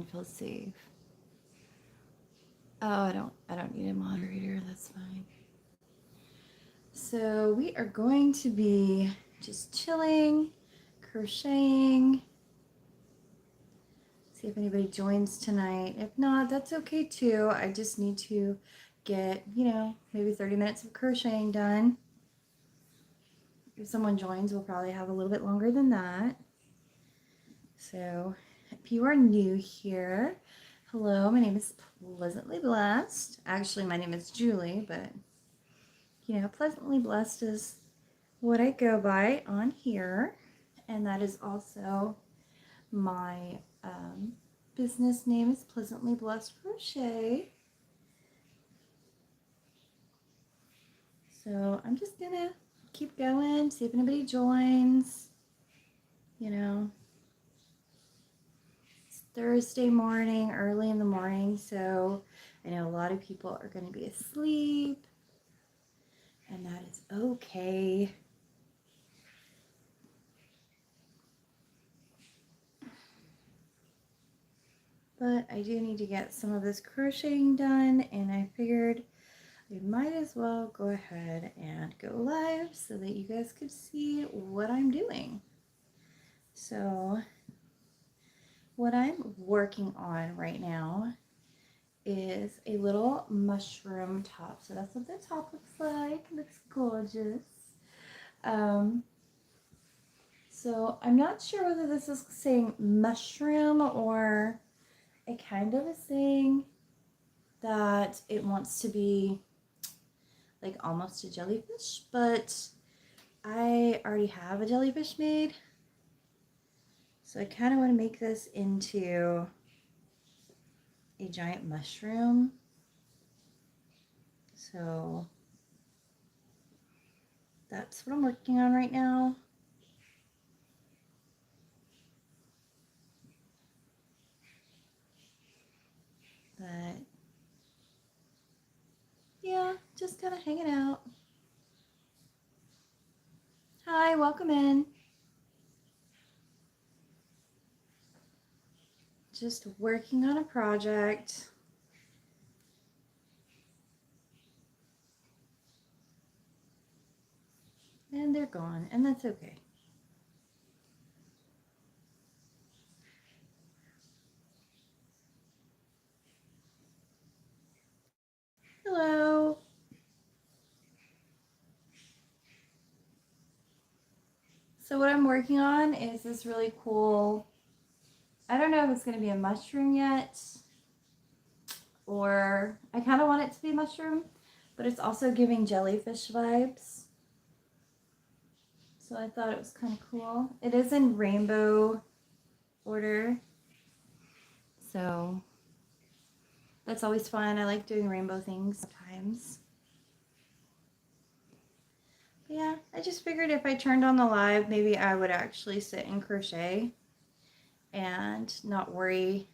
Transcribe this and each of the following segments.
everyone feels safe. Oh, I don't need a moderator. That's fine. So we are going to be just chilling, crocheting. See if anybody joins tonight. If not, that's okay too. I just need to get, maybe 30 minutes of crocheting done. If someone joins, we'll probably have a little bit longer than that. So if you are new here, hello, my name is Pleasantly Blessed. Actually, my name is Julie, but Pleasantly Blessed is what I go by on here. And that is also my business name is Pleasantly Blessed Crochet. So I'm just gonna keep going, see if anybody joins. It's Thursday morning, early in the morning, so I know a lot of people are going to be asleep, and that is okay. But I do need to get some of this crocheting done, and I figured I might as well go ahead and go live so that you guys could see what I'm doing. So what I'm working on right now is a little mushroom top. So that's what the top looks like. It looks gorgeous. So I'm not sure whether this is saying mushroom or it kind of is saying that it wants to be like almost a jellyfish, but I already have a jellyfish made. So I kind of want to make this into a giant mushroom. So that's what I'm working on right now. But yeah, just kind of hanging out. Hi, welcome in. Just working on a project. And they're gone, and that's okay. Hello. So what I'm working on is this really cool, I don't know if it's going to be a mushroom yet, or I kind of want it to be mushroom, but it's also giving jellyfish vibes. So I thought it was kind of cool. It is in rainbow order. So that's always fun. I like doing rainbow things sometimes. But yeah, I just figured if I turned on the live, maybe I would actually sit and crochet and not worry.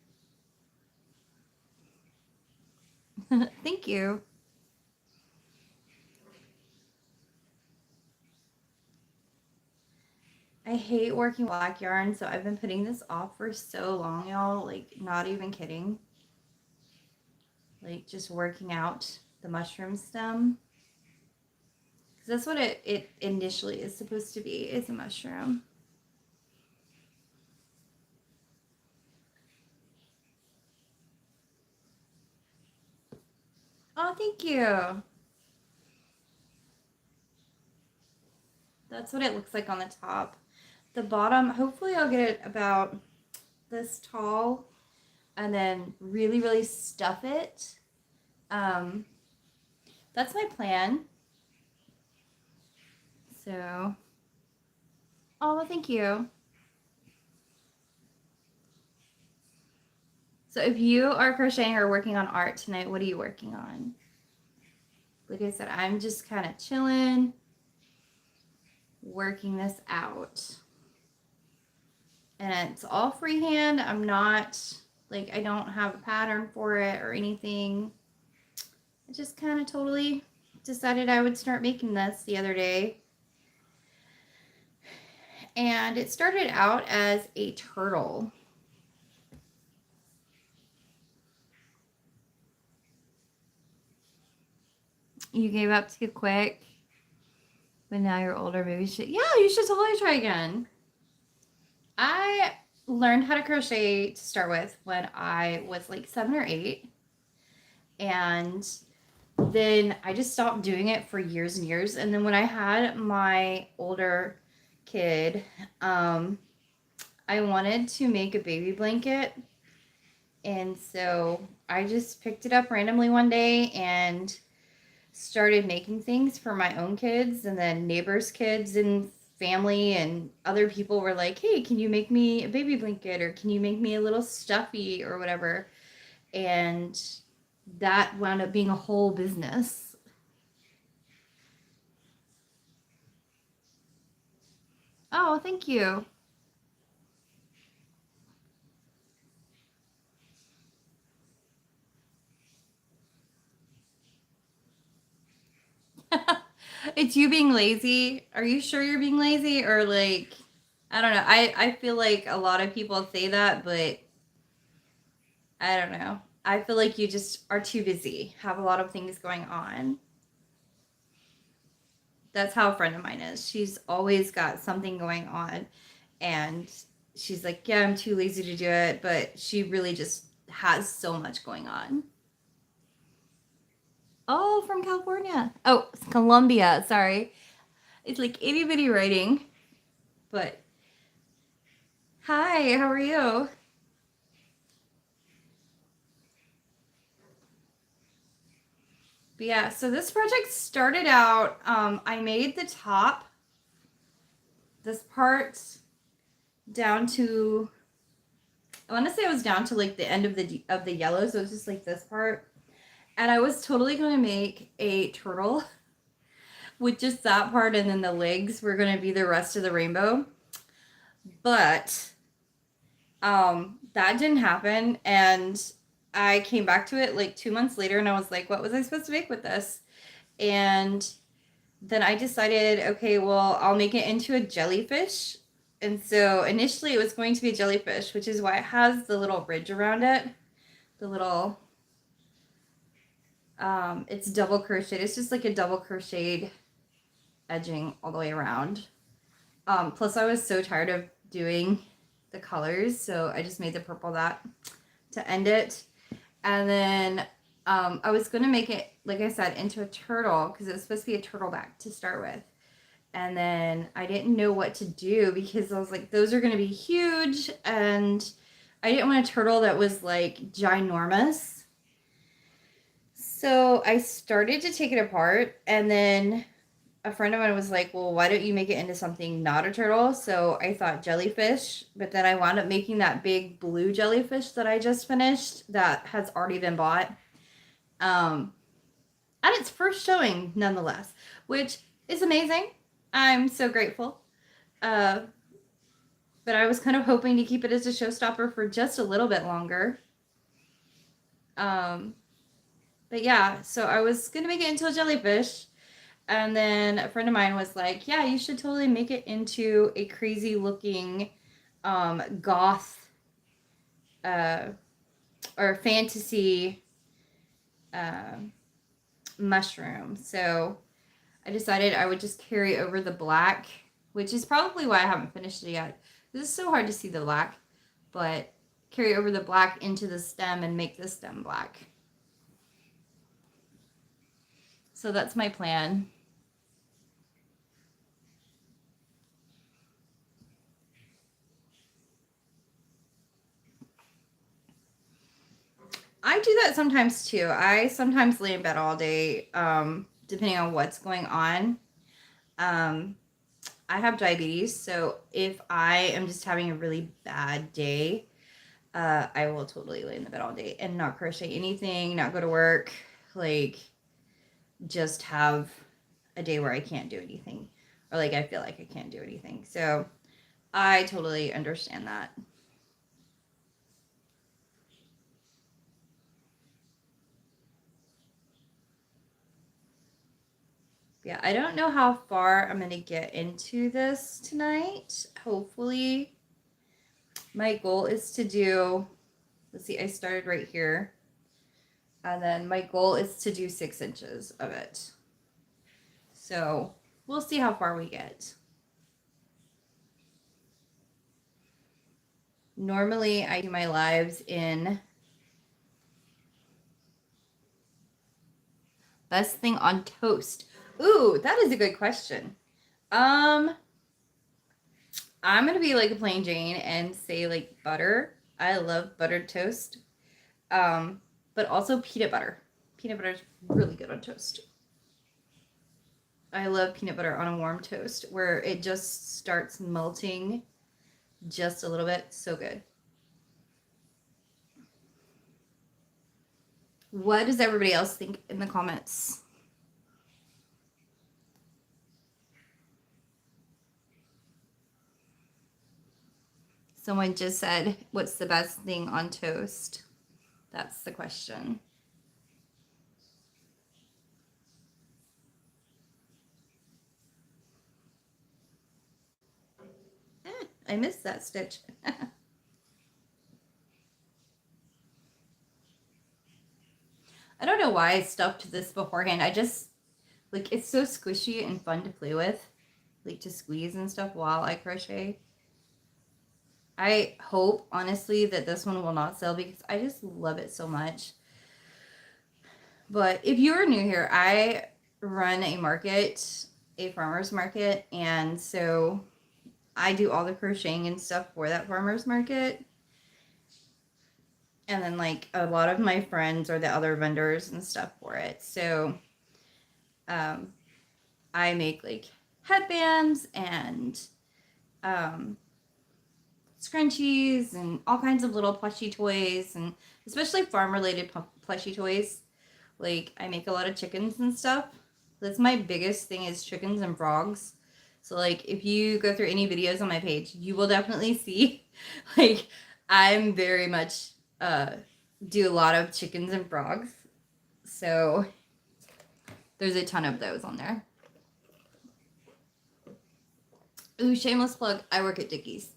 Thank you. I hate working black yarn, so I've been putting this off for so long, y'all. Like, not even kidding. Like, just working out the mushroom stem. Because that's what it initially is supposed to be, is a mushroom. Oh, thank you. That's what it looks like on the top. The bottom, hopefully I'll get it about this tall and then really, really stuff it. That's my plan. So, oh, well, thank you. So if you are crocheting or working on art tonight, what are you working on? Like I said, I'm just kind of chilling, working this out. And it's all freehand. I'm not, like, I don't have a pattern for it or anything. I just kind of totally decided I would start making this the other day. And it started out as a turtle. You gave up too quick, but now you're older. Maybe you should totally try again. I learned how to crochet to start with when I was like 7 or 8. And then I just stopped doing it for years and years. And then when I had my older kid, I wanted to make a baby blanket. And so I just picked it up randomly one day and started making things for my own kids, and then neighbors' kids and family and other people were like, hey, can you make me a baby blanket, or can you make me a little stuffy or whatever? And that wound up being a whole business. Oh, thank you. It's you being lazy. Are you sure you're being lazy, or like, I don't know. I feel like a lot of people say that, but I don't know. I feel like you just are too busy, have a lot of things going on. That's how a friend of mine is. She's always got something going on, and she's like, yeah, I'm too lazy to do it, but she really just has so much going on. Oh, from California. Oh, it's Colombia. Sorry. It's like itty bitty writing. But hi, how are you? But yeah, so this project started out, I made the top, this part down to, I want to say it was down to like the end of the yellow, so it was just like this part. And I was totally going to make a turtle with just that part, and then the legs were going to be the rest of the rainbow. But that didn't happen, and I came back to it like 2 months later, and I was like, what was I supposed to make with this? And then I decided, okay, well, I'll make it into a jellyfish. And so initially it was going to be a jellyfish, which is why it has the little ridge around it. The little, it's double crocheted. It's just like a double crocheted edging all the way around. Plus, I was so tired of doing the colors, so I just made the purple that to end it. And then I was going to make it, like I said, into a turtle, because it was supposed to be a turtleback to start with. And then I didn't know what to do, because I was like, those are going to be huge, and I didn't want a turtle that was like ginormous. So I started to take it apart, and then a friend of mine was like, well, why don't you make it into something not a turtle? So I thought jellyfish, but then I wound up making that big blue jellyfish that I just finished that has already been bought. At its first showing, nonetheless, which is amazing. I'm so grateful. Uh, but I was kind of hoping to keep it as a showstopper for just a little bit longer. Um, but yeah, so I was going to make it into a jellyfish. And then a friend of mine was like, yeah, you should totally make it into a crazy looking goth or fantasy mushroom. So I decided I would just carry over the black, which is probably why I haven't finished it yet. This is so hard to see the black, but carry over the black into the stem and make the stem black. So that's my plan. I do that sometimes too. I sometimes lay in bed all day, depending on what's going on. Um, I have diabetes, so if I am just having a really bad day, I will totally lay in the bed all day and not crochet anything, not go to work, like just have a day where I can't do anything, or like I feel like I can't do anything. So I totally understand that. Yeah, I don't know how far I'm going to get into this tonight. Hopefully, my goal is to do, let's see, I started right here. And then my goal is to do 6 inches of it. So we'll see how far we get. Normally I do my lives in best thing on toast. Ooh, that is a good question. I'm gonna be like a plain Jane and say like butter. I love buttered toast. But also peanut butter. Peanut butter is really good on toast. I love peanut butter on a warm toast where it just starts melting just a little bit. So good. What does everybody else think in the comments? Someone just said, what's the best thing on toast? That's the question. I missed that stitch. I don't know why I stuffed this beforehand. I just, like, it's so squishy and fun to play with, like to squeeze and stuff while I crochet. I hope, honestly, that this one will not sell because I just love it so much. But if you're new here, I run a market, a farmer's market, and so I do all the crocheting and stuff for that farmer's market. And then like a lot of my friends are the other vendors and stuff for it. So I make like headbands and scrunchies and all kinds of little plushy toys, and especially farm related plushy toys. Like I make a lot of chickens and stuff. That's my biggest thing is chickens and frogs. So like if you go through any videos on my page, you will definitely see like I'm very much do a lot of chickens and frogs. So there's a ton of those on there. Ooh, shameless plug, I work at Dickies.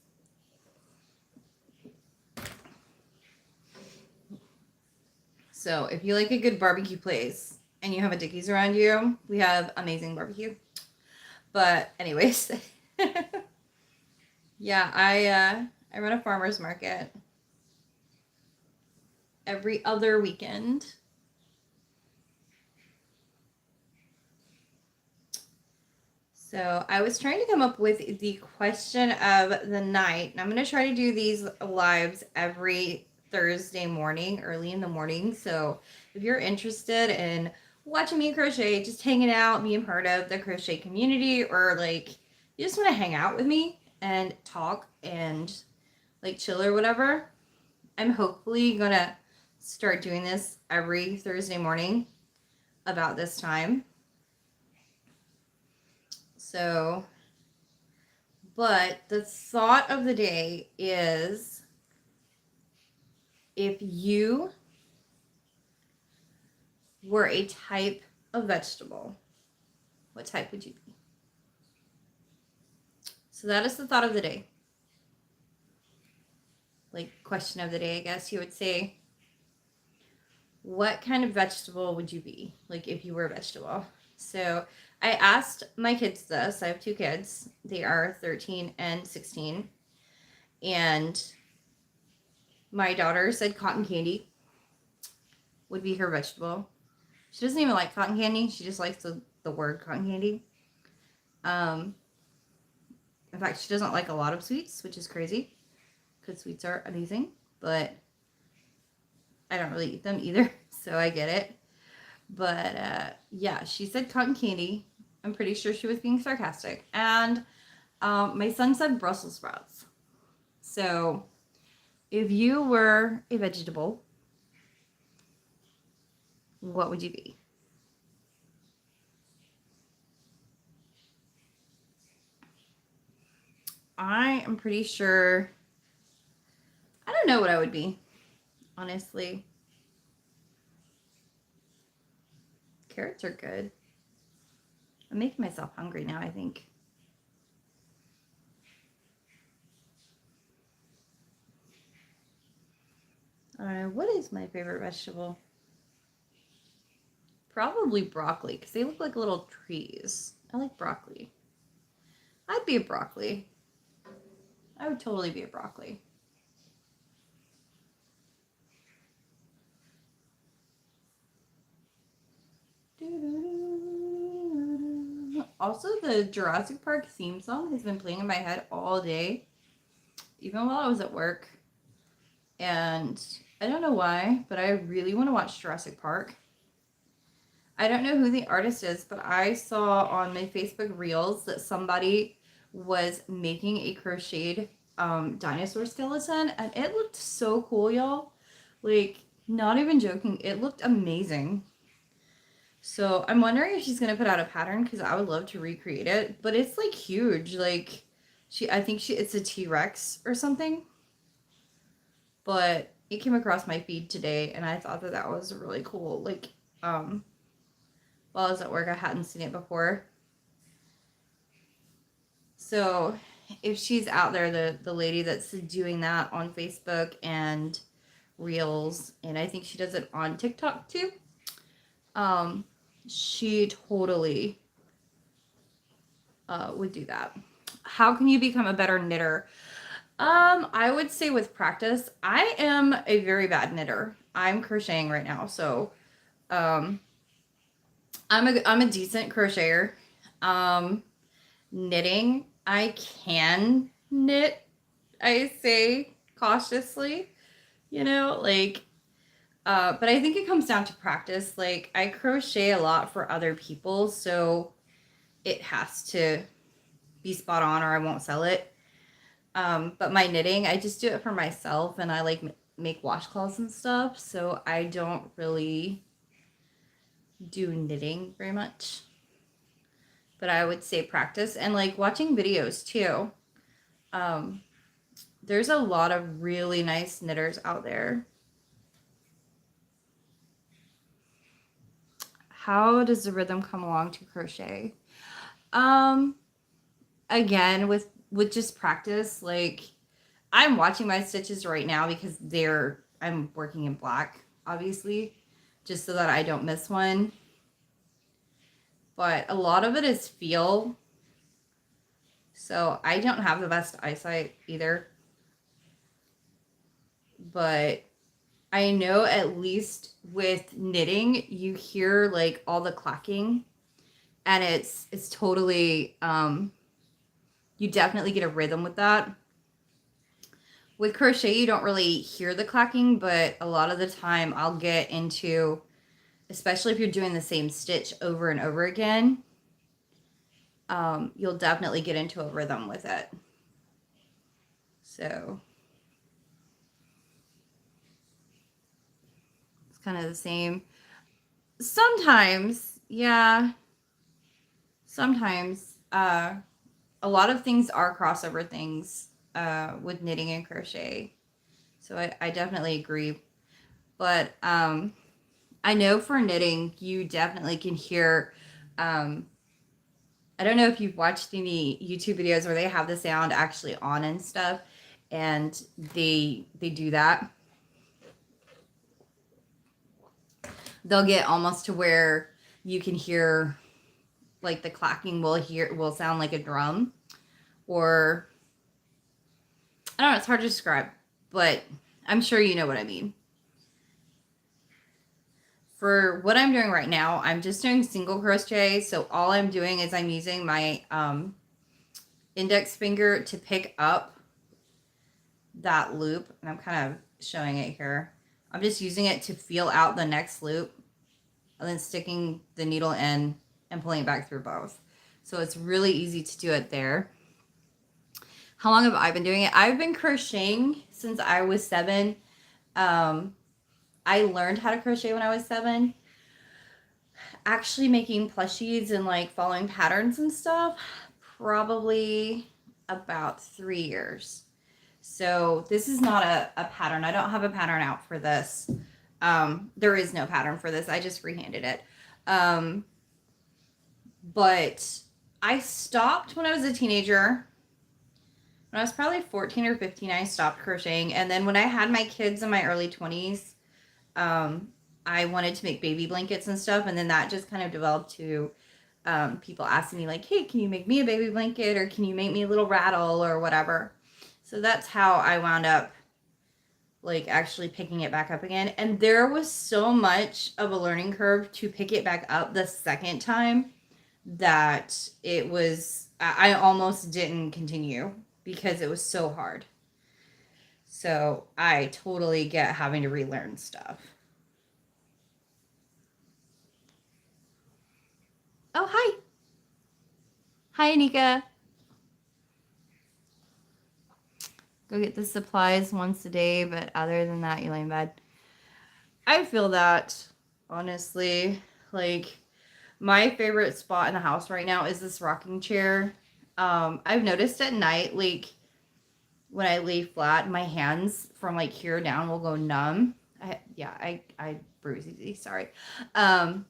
So if you like a good barbecue place and you have a Dickies around you, we have amazing barbecue. But anyways, yeah, I run a farmer's market every other weekend. So I was trying to come up with the question of the night. And I'm going to try to do these lives every Thursday morning, early in the morning. So if you're interested in watching me crochet, just hanging out, being part of the crochet community, or like you just want to hang out with me and talk and like chill or whatever, I'm hopefully going to start doing this every Thursday morning about this time. So, but the thought of the day is if you were a type of vegetable, what type would you be? So that is the thought of the day. Like question of the day, I guess you would say. What kind of vegetable would you be? Like if you were a vegetable. So I asked my kids this. I have two kids. They are 13 and 16. And my daughter said cotton candy would be her vegetable. She doesn't even like cotton candy. She just likes the word cotton candy. In fact, she doesn't like a lot of sweets, which is crazy because sweets are amazing, but I don't really eat them either, so I get it. But yeah, she said cotton candy. I'm pretty sure she was being sarcastic. And my son said Brussels sprouts. So if you were a vegetable, what would you be? I am pretty sure. I don't know what I would be, honestly. Carrots are good. I'm making myself hungry now, I think. What is my favorite vegetable? Probably broccoli, because they look like little trees. I like broccoli. I'd be a broccoli. I would totally be a broccoli. Also, the Jurassic Park theme song has been playing in my head all day, even while I was at work. And I don't know why, but I really want to watch Jurassic Park. I don't know who the artist is, but I saw on my Facebook Reels that somebody was making a crocheted dinosaur skeleton, and it looked so cool, y'all. Like, not even joking, it looked amazing. So I'm wondering if she's gonna put out a pattern, because I would love to recreate it. But it's like huge. Like, I think it's a T-Rex or something. But it came across my feed today, and I thought that was really cool. Like, while I was at work, I hadn't seen it before. So if she's out there, the lady that's doing that on Facebook and Reels, and I think she does it on TikTok too, she totally would do that. How can you become a better knitter? I would say with practice. I am a very bad knitter. I'm crocheting right now, so I'm a decent crocheter. Knitting, I can knit, I say cautiously, like, but I think it comes down to practice. Like, I crochet a lot for other people, so it has to be spot on or I won't sell it. But my knitting, I just do it for myself, and I like make washcloths and stuff, so I don't really do knitting very much. But I would say practice and like watching videos too. There's a lot of really nice knitters out there. How does the rhythm come along to crochet? Again, with just practice. Like, I'm watching my stitches right now because I'm working in black, obviously, just so that I don't miss one. But a lot of it is feel. So I don't have the best eyesight either. But I know at least with knitting, you hear like all the clacking, and it's totally, you definitely get a rhythm with that. With crochet, you don't really hear the clacking, but a lot of the time I'll get into, especially if you're doing the same stitch over and over again, you'll definitely get into a rhythm with it. So it's kind of the same. Sometimes, yeah. Sometimes, a lot of things are crossover things with knitting and crochet. So I definitely agree. But I know for knitting, you definitely can hear. I don't know if you've watched any YouTube videos where they have the sound actually on and stuff, and they do that. They'll get almost to where you can hear, like, the clacking will sound like a drum, or I don't know, it's hard to describe, but I'm sure you know what I mean. For what I'm doing right now, I'm just doing single crochet. So all I'm doing is I'm using my index finger to pick up that loop. And I'm kind of showing it here. I'm just using it to feel out the next loop, and then sticking the needle in and pulling it back through both. So it's really easy to do it there. How long have I been doing it? I've been crocheting since I was 7. I learned how to crochet when I was 7. Actually making plushies and like following patterns and stuff, probably about 3 years. So this is not a pattern. I don't have a pattern out for this. There is no pattern for this. I just freehanded it. But I stopped when I was a teenager. When I was probably 14 or 15, I stopped crocheting. And then when I had my kids in my early 20s, I wanted to make baby blankets and stuff, and then that just kind of developed to people asking me like, hey, can you make me a baby blanket, or can you make me a little rattle or whatever. So that's how I wound up like actually picking it back up again. And there was so much of a learning curve to pick it back up the second time that it was, I almost didn't continue because it was so hard. So I totally get having to relearn stuff. Oh, hi. Hi, Anika. Go get the supplies once a day, but other than that, you lay in bed. I feel that, honestly. Like, my favorite spot in the house right now is this rocking chair. I've noticed at night, like, when I lay flat, my hands from like here down will go numb. I bruise easy. Sorry. Um,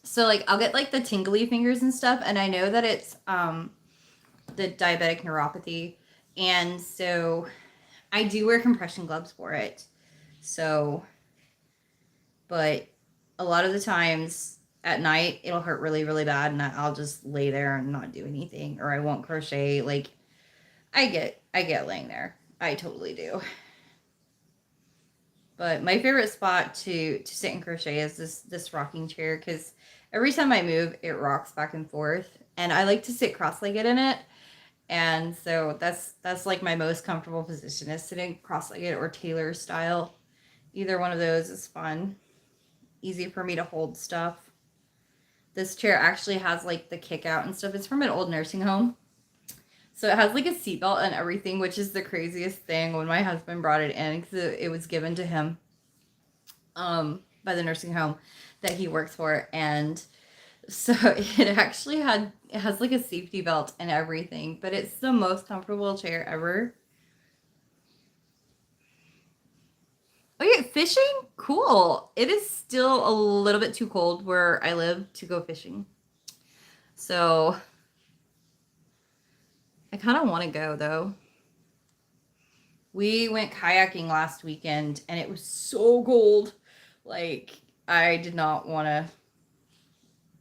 so like I'll get like the tingly fingers and stuff, and I know that it's the diabetic neuropathy, and so I do wear compression gloves for it. So, but a lot of the times at night it'll hurt really really bad, and I'll just lay there and not do anything, or I won't crochet. Like I get laying there. I totally do. But my favorite spot to sit and crochet is this rocking chair because every time I move, it rocks back and forth, and I like to sit cross-legged in it. And so that's like my most comfortable position is sitting cross-legged or Taylor style. Either one of those is fun. Easy for me to hold stuff. This chair actually has like the kick out and stuff. It's from an old nursing home. So it has like a seatbelt and everything, which is the craziest thing when my husband brought it in because it was given to him by the nursing home that he works for. And so it has like a safety belt and everything, but it's the most comfortable chair ever. Oh yeah, fishing? Cool. It is still a little bit too cold where I live to go fishing. So I kind of want to go though. We went kayaking last weekend and it was so cold. Like I did not want to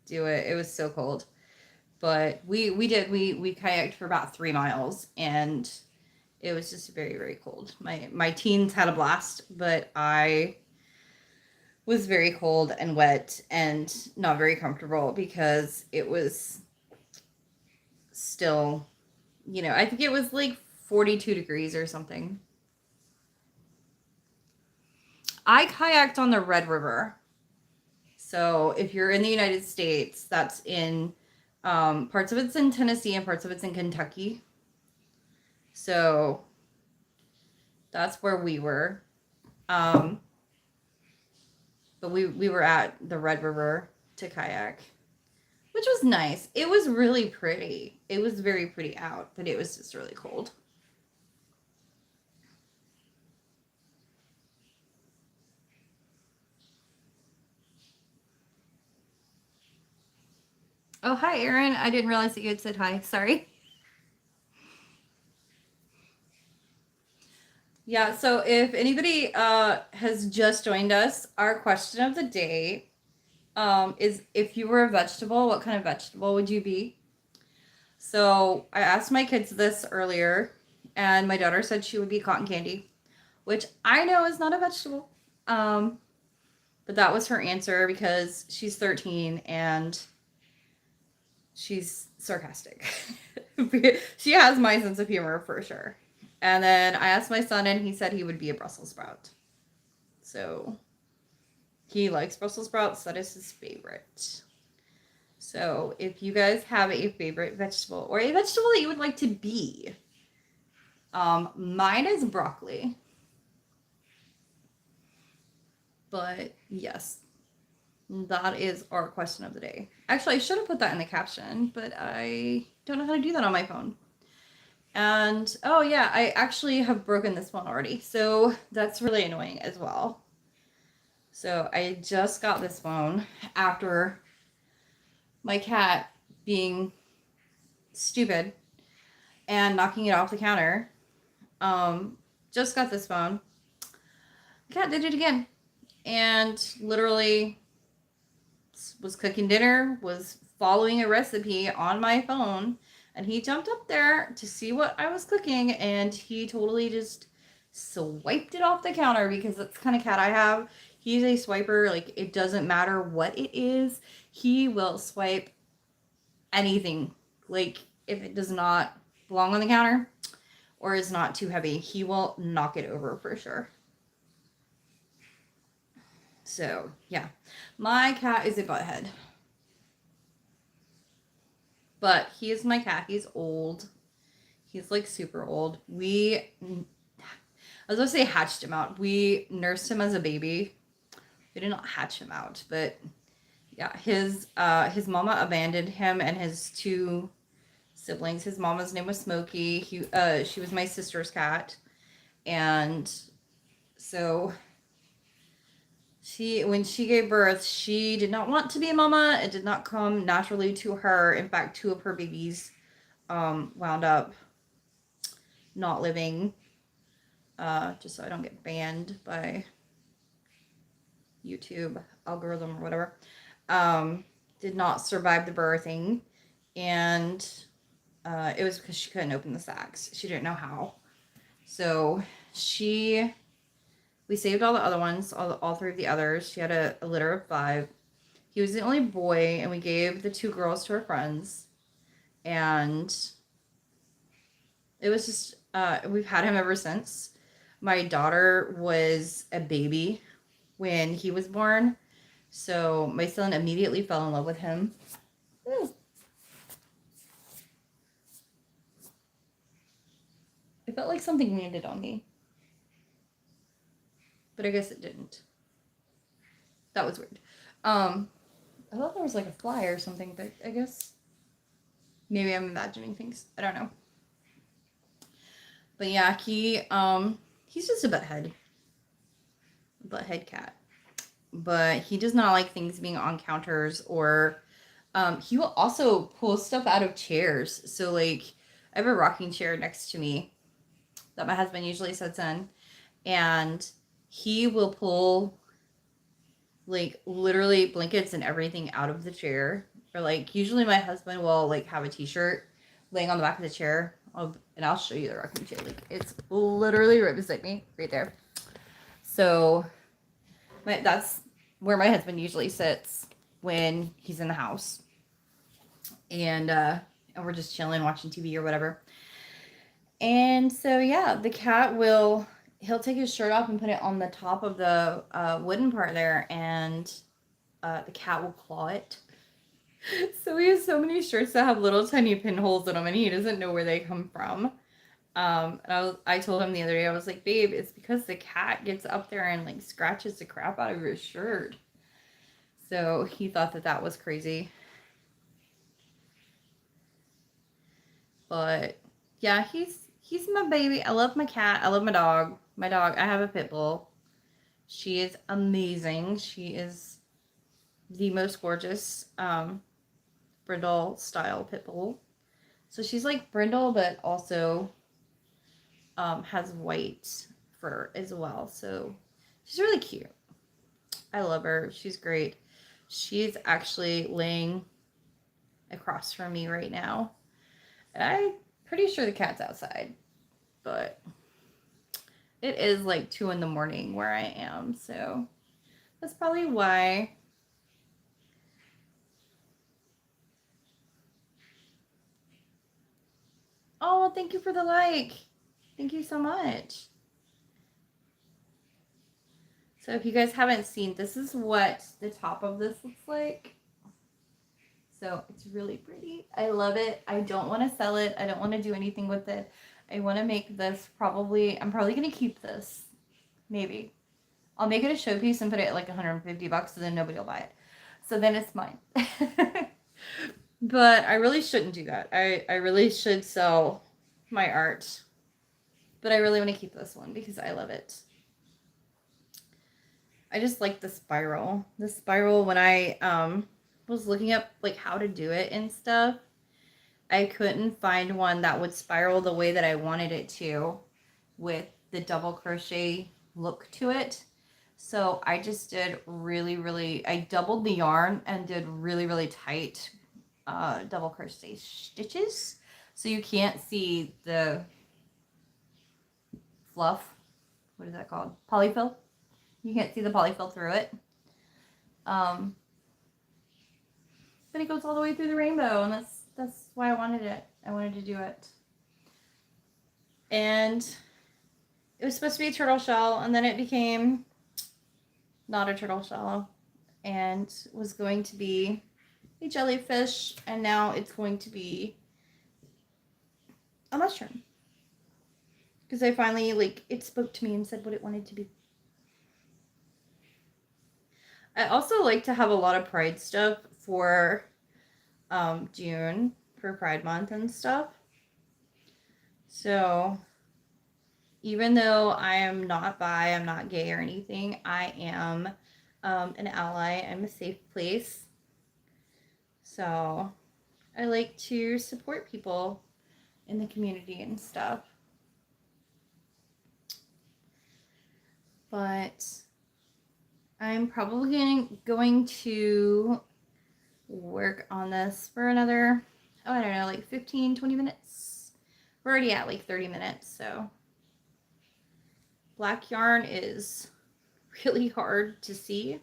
do it. It was so cold. But we kayaked for about 3 miles and it was just very very cold. My teens had a blast, but I was very cold and wet and not very comfortable because it was still, I think it was like 42 degrees or something. I kayaked on the Red River. So if you're in the United States, that's in parts of it's in Tennessee and parts of it's in Kentucky. So that's where we were. But we were at the Red River to kayak, which was nice. It was really pretty. It was very pretty out, but it was just really cold. Oh, hi, Erin. I didn't realize that you had said hi. Sorry. Yeah, so if anybody has just joined us, our question of the day is if you were a vegetable, what kind of vegetable would you be? So I asked my kids this earlier, and my daughter said she would be cotton candy, which I know is not a vegetable. Um, but that was her answer because she's 13 and she's sarcastic. She has my sense of humor for sure. And then I asked my son, and he said he would be a Brussels sprout. So he likes Brussels sprouts. That is his favorite. So if you guys have a favorite vegetable or a vegetable that you would like to be, mine is broccoli. But yes, that is our question of the day. Actually, I should have put that in the caption, but I don't know how to do that on my phone. And oh yeah, I actually have broken this one already. So that's really annoying as well. So I just got this phone after my cat being stupid and knocking it off the counter. Just got this phone. The cat did it again. and literally was cooking dinner, was following a recipe on my phone, and he jumped up there to see what I was cooking, and he totally just swiped it off the counter because that's the kind of cat I have. He's a swiper. Like, it doesn't matter what it is, he will swipe anything. Like, if it does not belong on the counter or is not too heavy, he will knock it over for sure. So, yeah. My cat is a butthead. But he is my cat. He's old. He's like super old. I was going to say hatched him out. We nursed him as a baby. We did not hatch him out, but yeah, his mama abandoned him and his two siblings. His mama's name was Smokey. She was my sister's cat, and so when she gave birth, she did not want to be a mama. It did not come naturally to her. In fact, two of her babies wound up not living. Just so I don't get banned by YouTube algorithm or whatever. Did not survive the birthing, and it was because she couldn't open the sacs. She didn't know how. So we saved all the other ones, all three of the others. She had a litter of 5. He was the only boy, and we gave the 2 girls to her friends. And it was just, we've had him ever since. My daughter was a baby when he was born, so my son immediately fell in love with him. Ooh. It felt like something landed on me, but I guess it didn't. That was weird. I thought there was like a fly or something, but I guess maybe I'm imagining things. I don't know. But yeah, he's just a butthead cat. But he does not like things being on counters, or he will also pull stuff out of chairs. So like, I have a rocking chair next to me that my husband usually sits in, and he will pull like literally blankets and everything out of the chair. Or like, usually my husband will like have a t-shirt laying on the back of the chair, and I'll show you the rocking chair. Like, it's literally right beside me, right there. So that's where my husband usually sits when he's in the house, and we're just chilling, watching TV or whatever. And so yeah, the cat he'll take his shirt off and put it on the top of the wooden part there, and the cat will claw it. So he has so many shirts that have little tiny pinholes in them, and he doesn't know where they come from. And I told him the other day, I was like, babe, it's because the cat gets up there and like scratches the crap out of your shirt. So he thought that was crazy. But yeah, he's my baby. I love my cat. I love my dog. I have a pit bull. She is amazing. She is the most gorgeous brindle style pit bull. So she's like brindle, but also has white fur as well. So she's really cute. I love her. She's great. She's actually laying across from me right now. And I'm pretty sure the cat's outside. But it is like 2 a.m. where I am. So that's probably why. Oh, thank you for the like. Thank you so much. So if you guys haven't seen, this is what the top of this looks like. So it's really pretty. I love it. I don't want to sell it. I don't want to do anything with it. I want to make this I'm probably going to keep this. Maybe. I'll make it a showpiece and put it at like $150, so then nobody will buy it. So then it's mine. But I really shouldn't do that. I really should sell my art. But I really want to keep this one because I love it. I just like the spiral. The spiral, when I was looking up like how to do it and stuff, I couldn't find one that would spiral the way that I wanted it to with the double crochet look to it. So I just did really, I doubled the yarn and did really tight double crochet stitches. So you can't see the fluff. What is that called? Polyfill. You can't see the polyfill through it. But it goes all the way through the rainbow, and that's why I wanted it. I wanted to do it. And it was supposed to be a turtle shell, and then it became not a turtle shell, and was going to be a jellyfish, and now it's going to be a mushroom. Because I finally, like, it spoke to me and said what it wanted to be. I also like to have a lot of Pride stuff for June, for Pride Month and stuff. So even though I am not bi, I'm not gay or anything, I am an ally. I'm a safe place. So I like to support people in the community and stuff. But I'm probably going to work on this for another, I don't know, like 15, 20 minutes. We're already at like 30 minutes, so. Black yarn is really hard to see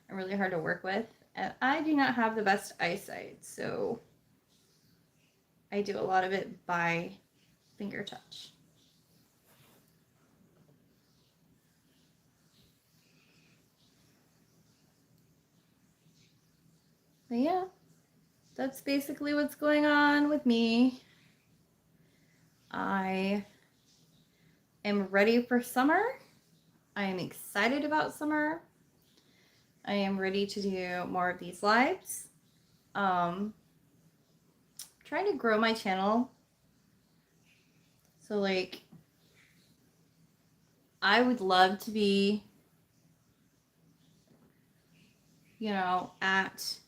and really hard to work with. And I do not have the best eyesight, so I do a lot of it by finger touch. But yeah, that's basically what's going on with me. I am ready for summer. I am excited about summer. I am ready to do more of these lives. Trying to grow my channel. So like, I would love to be, you know, at,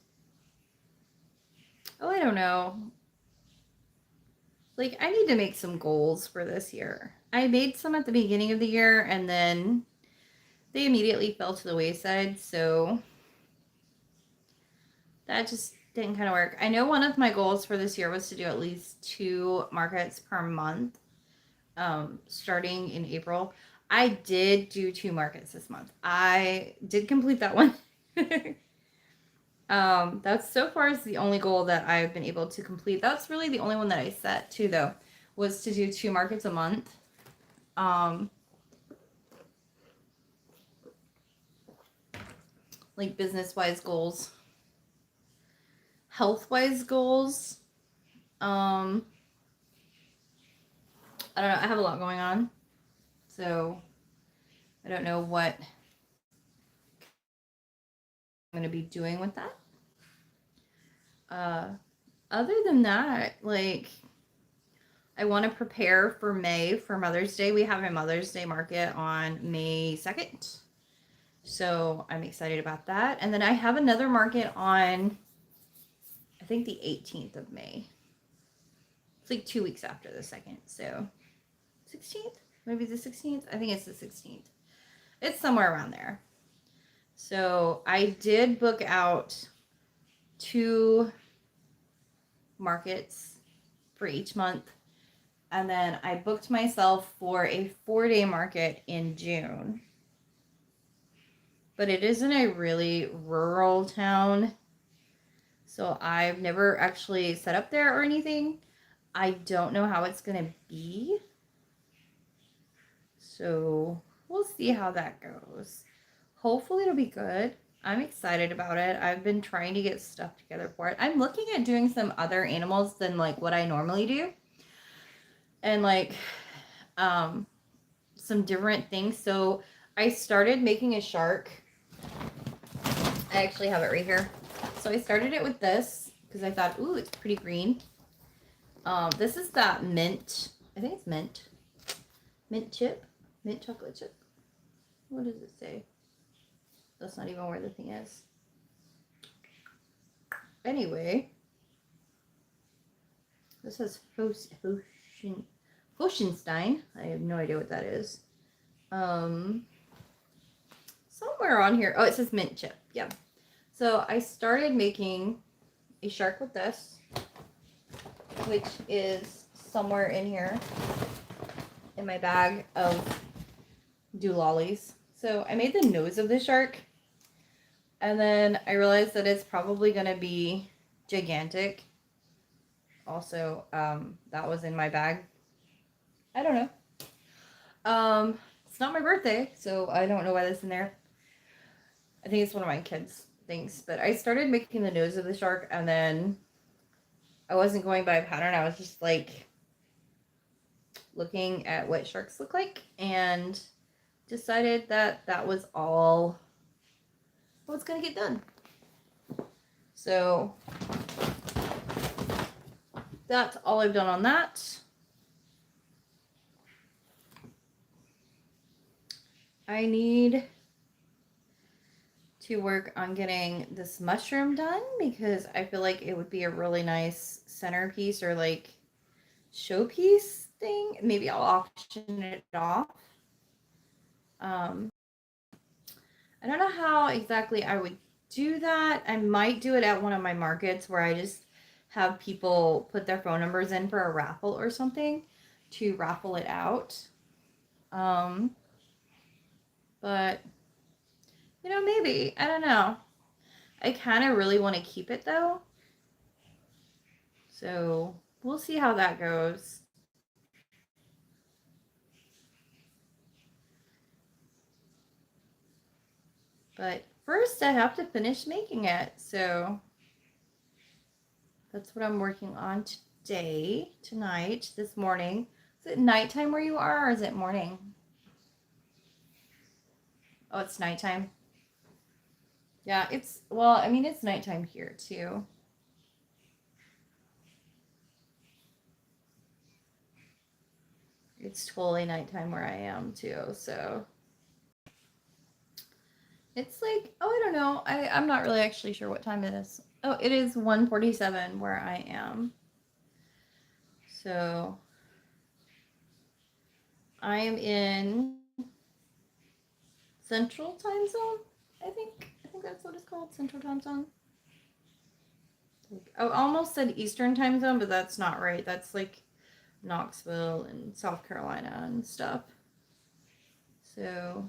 oh, I don't know. Like, I need to make some goals for this year. I made some at the beginning of the year, and then they immediately fell to the wayside, so that just didn't kind of work. I know one of my goals for this year was to do at least 2 markets per month, starting in April. I did do 2 markets this month. I did complete that one. That's so far is the only goal that I've been able to complete. That's really the only one that I set too, though, was to do 2 markets a month. Like business-wise goals, health-wise goals. I don't know. I have a lot going on, so I don't know what I'm going to be doing with that. Other than that, like, I want to prepare for May for Mother's Day. We have a Mother's Day market on May 2nd. So I'm excited about that. And then I have another market on, I think, the 18th of May. It's like 2 weeks after the 2nd. So 16th? Maybe the 16th? I think it's the 16th. It's somewhere around there. So I did book out 2 markets for each month. And then I booked myself for a 4-day market in June. But it is in a really rural town. So I've never actually set up there or anything. I don't know how it's going to be. So we'll see how that goes. Hopefully it'll be good. I'm excited about it. I've been trying to get stuff together for it. I'm looking at doing some other animals than like what I normally do. And like some different things. So I started making a shark. I actually have it right here. So I started it with this because I thought, ooh, it's pretty green. This is that mint. I think it's mint. Mint chip. Mint chocolate chip. What does it say? That's not even where the thing is. Anyway. This says Hoshenstein. I have no idea what that is. So somewhere on here. Oh, it says mint chip. Yeah. So I started making a shark with this, which is somewhere in here in my bag of doolollies. So I made the nose of the shark, and then I realized that it's probably going to be gigantic. Also, that was in my bag. I don't know. It's not my birthday, so I don't know why that's in there. I think it's one of my kids' things. But I started making the nose of the shark, and then I wasn't going by a pattern. I was just like looking at what sharks look like, and decided that that was all what's gonna get done. So that's all I've done on that. I need to work on getting this mushroom done because I feel like it would be a really nice centerpiece or like showpiece thing. Maybe I'll auction it off. I don't know how exactly I would do that. I might do it at one of my markets where I just have people put their phone numbers in for a raffle or something to raffle it out. But you know, maybe. I don't know. I kind of really want to keep it though. So we'll see how that goes. But first I have to finish making it. So that's what I'm working on today, tonight, this morning. Is it nighttime where you are, or is it morning? Oh, it's nighttime. Yeah, well, I mean, it's nighttime here too. It's totally nighttime where I am too, so. It's like, oh, I don't know. I'm not really actually sure what time it is. Oh, it is 1:47 where I am. So I am in Central Time Zone, I think. I think that's what it's called, Central Time Zone. I almost said Eastern Time Zone, but that's not right. That's like Knoxville and South Carolina and stuff. So,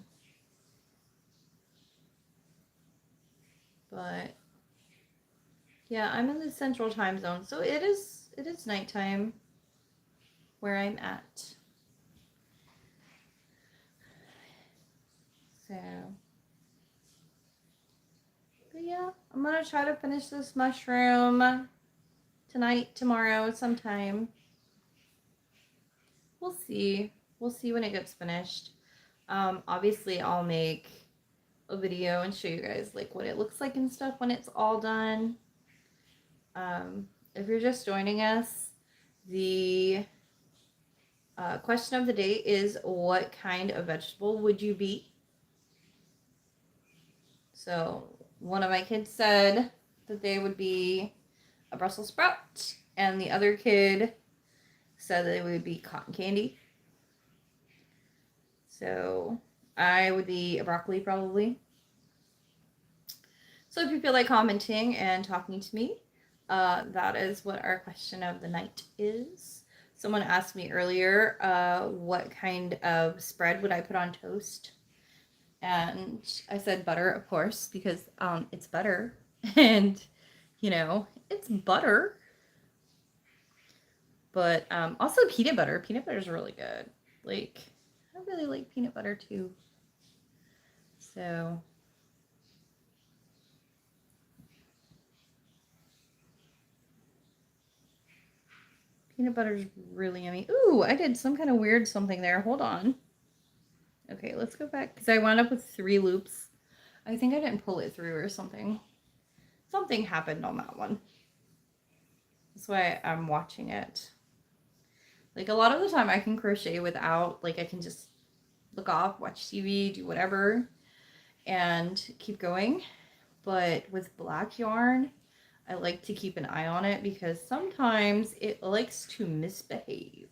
but yeah, I'm in the Central Time Zone, so it is nighttime where I'm at. So, but yeah, I'm gonna try to finish this mushroom tonight, tomorrow, sometime. We'll see. We'll see when it gets finished. Obviously, I'll make a video and show you guys like what it looks like and stuff when it's all done. If you're just joining us, the question of the day is, what kind of vegetable would you be? So one of my kids said that they would be a Brussels sprout, and the other kid said that it would be cotton candy. So I would be a broccoli probably. So if you feel like commenting and talking to me, that is what our question of the night is. Someone asked me earlier, what kind of spread would I put on toast? And I said butter, of course, because it's butter. And, you know, it's butter. But also peanut butter. Peanut butter is really good. Like, I really like peanut butter too. So peanut butter is really yummy. Ooh, I did some kind of weird something there. Hold on. Okay, let's go back because I wound up with 3 loops. I think I didn't pull it through or something. Something happened on that one. That's why I'm watching it. Like a lot of the time I can crochet without, like I can just look off, watch TV, do whatever, and keep going. But with black yarn, I like to keep an eye on it because sometimes it likes to misbehave.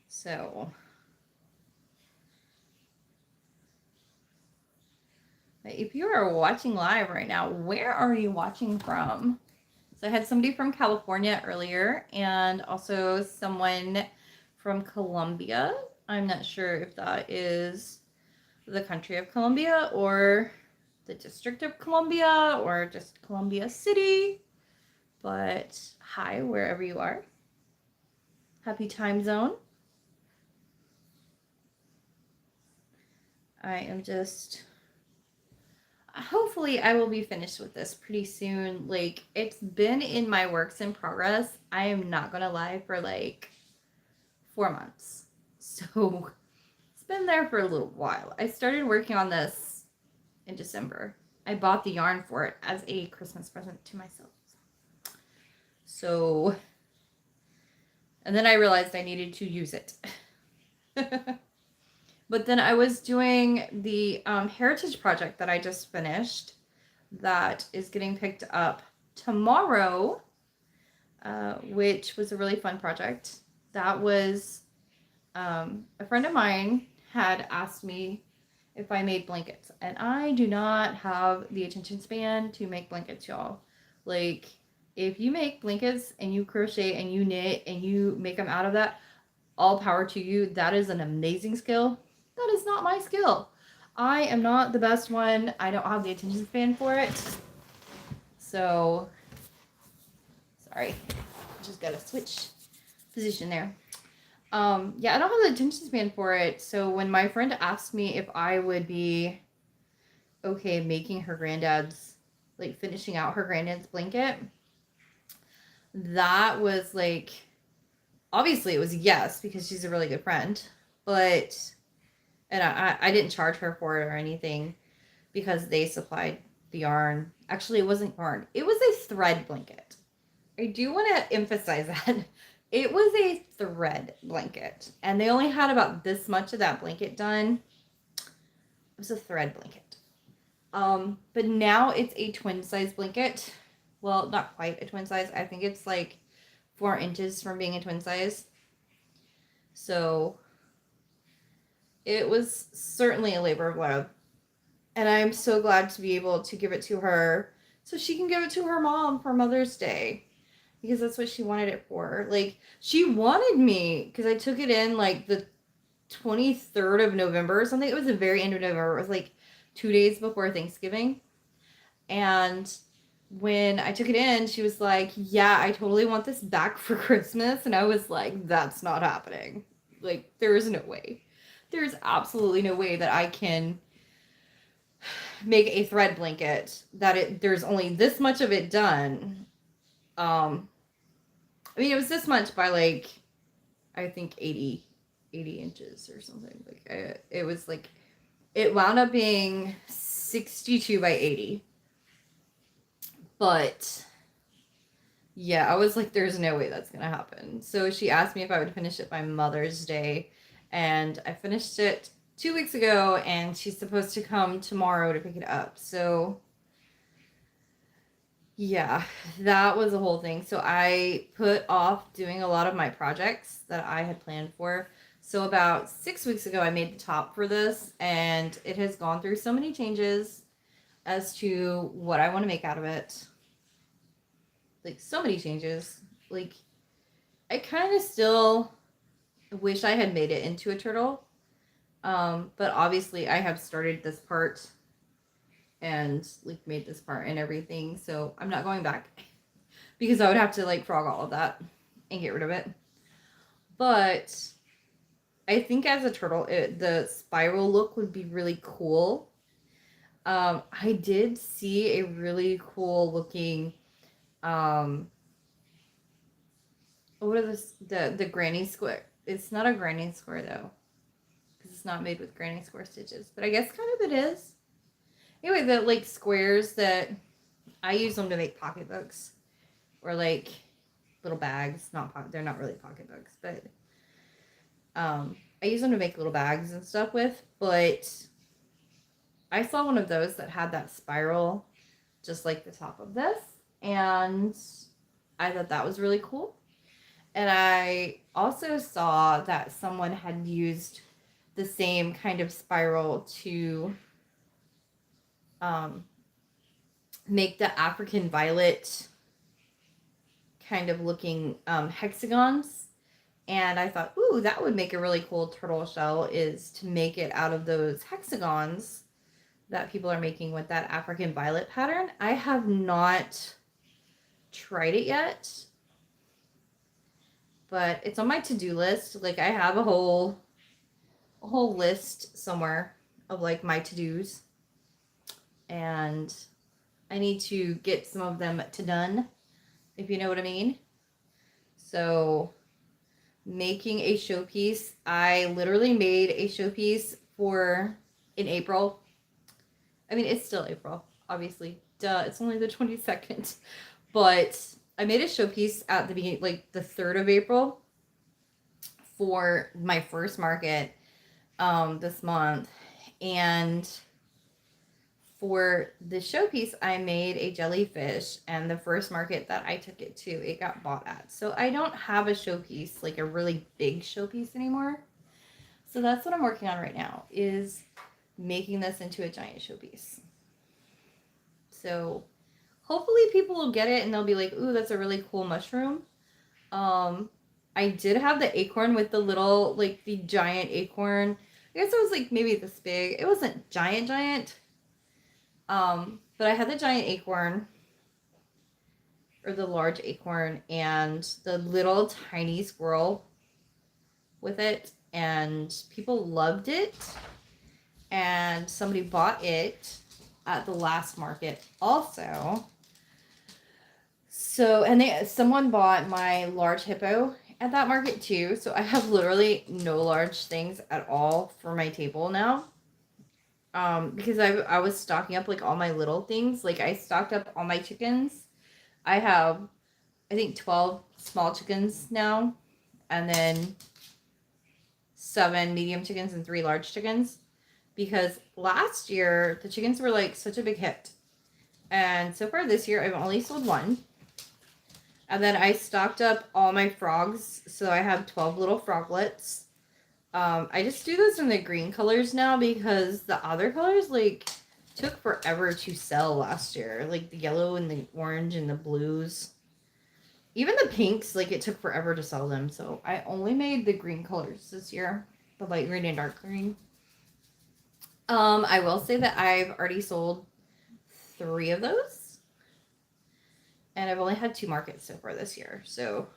So If you are watching live right now, where are you watching from? So I had somebody from California earlier and also someone from Colombia. I'm not sure if that is the country of Colombia or the District of Columbia or just Columbia City. But hi, wherever you are. Happy time zone. I am just... Hopefully I will be finished with this pretty soon. Like, it's been in my works in progress. I am not gonna lie, for like 4 months. So it's been there for a little while. I started working on this in December. I bought the yarn for it as a Christmas present to myself. So, and then I realized I needed to use it. But then I was doing the heritage project that I just finished that is getting picked up tomorrow, which was a really fun project. That was a friend of mine had asked me if I made blankets, and I do not have the attention span to make blankets, y'all. Like, if you make blankets and you crochet and you knit and you make them out of that, all power to you. That is an amazing skill. That is not my skill. I am not the best one. I don't have the attention span for it. So, sorry. Just gotta switch position there. Yeah, I don't have the attention span for it. So when my friend asked me if I would be okay making her granddad's, like finishing out her granddad's blanket, that was like, obviously it was yes, because she's a really good friend, but, and I didn't charge her for it or anything because they supplied the yarn. Actually, it wasn't yarn. It was a thread blanket. I do want to emphasize that. It was a thread blanket, and they only had about this much of that blanket done. It was a thread blanket. But now it's a twin size blanket. Well, not quite a twin size. I think it's like 4 inches from being a twin size. So it was certainly a labor of love. And I'm so glad to be able to give it to her so she can give it to her mom for Mother's Day. Because that's what she wanted it for. Like, she wanted me, because I took it in like the 23rd of November or something. It was the very end of November. It was like 2 days before Thanksgiving. And when I took it in, she was like, yeah, I totally want this back for Christmas. And I was like, that's not happening. Like, there is no way. There's absolutely no way that I can make a thread blanket that there's only this much of it done. I mean, it was this much by like, I think 80 inches or something. Like, it was like, it wound up being 62 by 80. But yeah, I was like, there's no way that's gonna happen. So she asked me if I would finish it by Mother's Day, and I finished it 2 weeks ago, and she's supposed to come tomorrow to pick it up. So yeah, that was the whole thing. So I put off doing a lot of my projects that I had planned for. So about 6 weeks ago, I made the top for this, and it has gone through so many changes as to what I want to make out of it. Like, so many changes. Like, I kind of still wish I had made it into a turtle. But obviously I have started this part and like made this part and everything. So I'm not going back because I would have to like frog all of that and get rid of it. But I think as a turtle, the spiral look would be really cool. I did see a really cool looking, what are the granny square? It's not a granny square though, because it's not made with granny square stitches. But I guess kind of it is. Anyway, the like squares that I use them to make pocketbooks or like little bags. They're not really pocketbooks, but I use them to make little bags and stuff with. But I saw one of those that had that spiral, just like the top of this, and I thought that was really cool. And I also saw that someone had used the same kind of spiral to make the African violet kind of looking hexagons. And I thought, ooh, that would make a really cool turtle shell, is to make it out of those hexagons that people are making with that African violet pattern. I have not tried it yet, but it's on my to-do list. Like, I have a whole list somewhere of like my to-dos, and I need to get some of them to done, if you know what I mean. So making a showpiece, I literally made a showpiece in April. I mean, it's still April, obviously. Duh, it's only the 22nd. But I made a showpiece at the beginning, like the 3rd of April, for my first market this month. And for the showpiece, I made a jellyfish, and the first market that I took it to, it got bought at. So I don't have a showpiece, like a really big showpiece anymore. So that's what I'm working on right now, is making this into a giant showpiece. So hopefully people will get it and they'll be like, ooh, that's a really cool mushroom. I did have the acorn with the little, like the giant acorn. I guess it was like maybe this big. It wasn't giant. But I had the giant acorn, or the large acorn, and the little tiny squirrel with it, and people loved it. And somebody bought it at the last market also. So, and someone bought my large hippo at that market too. So I have literally no large things at all for my table now. Because I was stocking up like all my little things. Like, I stocked up all my chickens. I have, I think, 12 small chickens now, and then 7 medium chickens and 3 large chickens. Because last year the chickens were like such a big hit, and so far this year I've only sold 1. And then I stocked up all my frogs, so I have 12 little froglets. I just do those in the green colors now, because the other colors like took forever to sell last year. Like the yellow and the orange and the blues. Even the pinks, like it took forever to sell them. So I only made the green colors this year. The light green and dark green. I will say that I've already sold 3 of those. And I've only had 2 markets so far this year. So,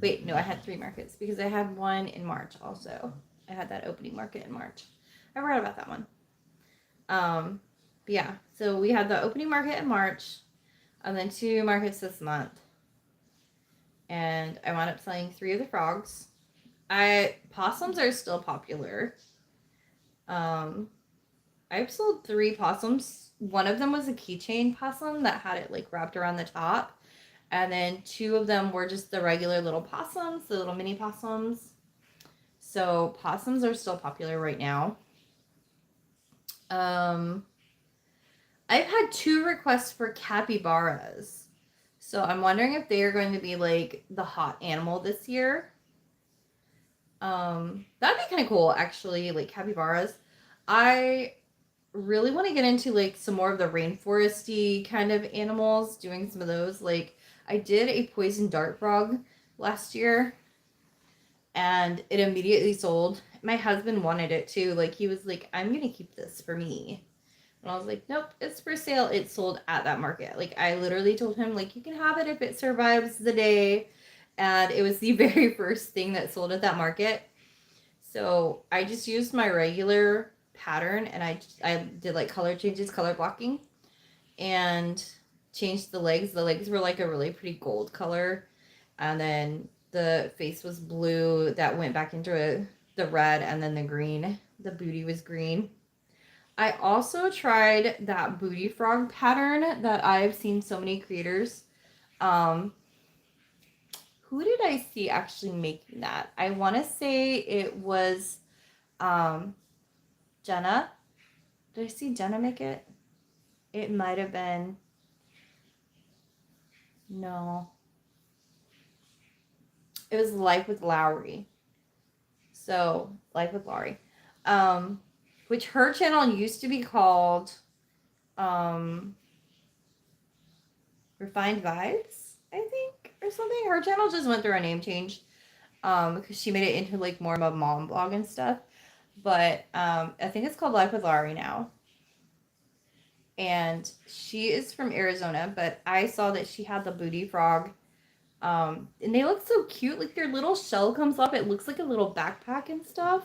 wait, no, I had 3 markets, because I had one in March also. I had that opening market in March. I forgot about that one. But yeah, so we had the opening market in March, and then 2 markets this month. And I wound up selling 3 of the frogs. Possums are still popular. I've sold 3 possums. One of them was a keychain possum that had it like wrapped around the top. And then 2 of them were just the regular little possums, the little mini possums. So possums are still popular right now. I've had 2 requests for capybaras. So I'm wondering if they are going to be like the hot animal this year. That'd be kind of cool, actually, like capybaras. I really want to get into like some more of the rainforesty kind of animals, doing some of those. Like, I did a poison dart frog last year, and it immediately sold. My husband wanted it too. Like, he was like, I'm gonna keep this for me. And I was like, nope, it's for sale. It sold at that market. Like, I literally told him, like, you can have it if it survives the day. And it was the very first thing that sold at that market. So I just used my regular pattern, and I did like color changes, color blocking, and changed the legs. The legs were like a really pretty gold color, and then the face was blue that went back into the red, and then the green. The booty was green. I also tried that booty frog pattern that I've seen so many creators. Who did I see actually making that? I want to say it was Jenna. Did I see Jenna make it? It might have been. No. It was Life with Lowry. So, Life with Lowry. Which her channel used to be called Refined Vibes, I think, or something. Her channel just went through a name change. Because she made it into like more of a mom blog and stuff. But I think it's called Life with Laurie now. And she is from Arizona, but I saw that she had the booty frog. And they look so cute. Like their little shell comes up. It looks like a little backpack and stuff.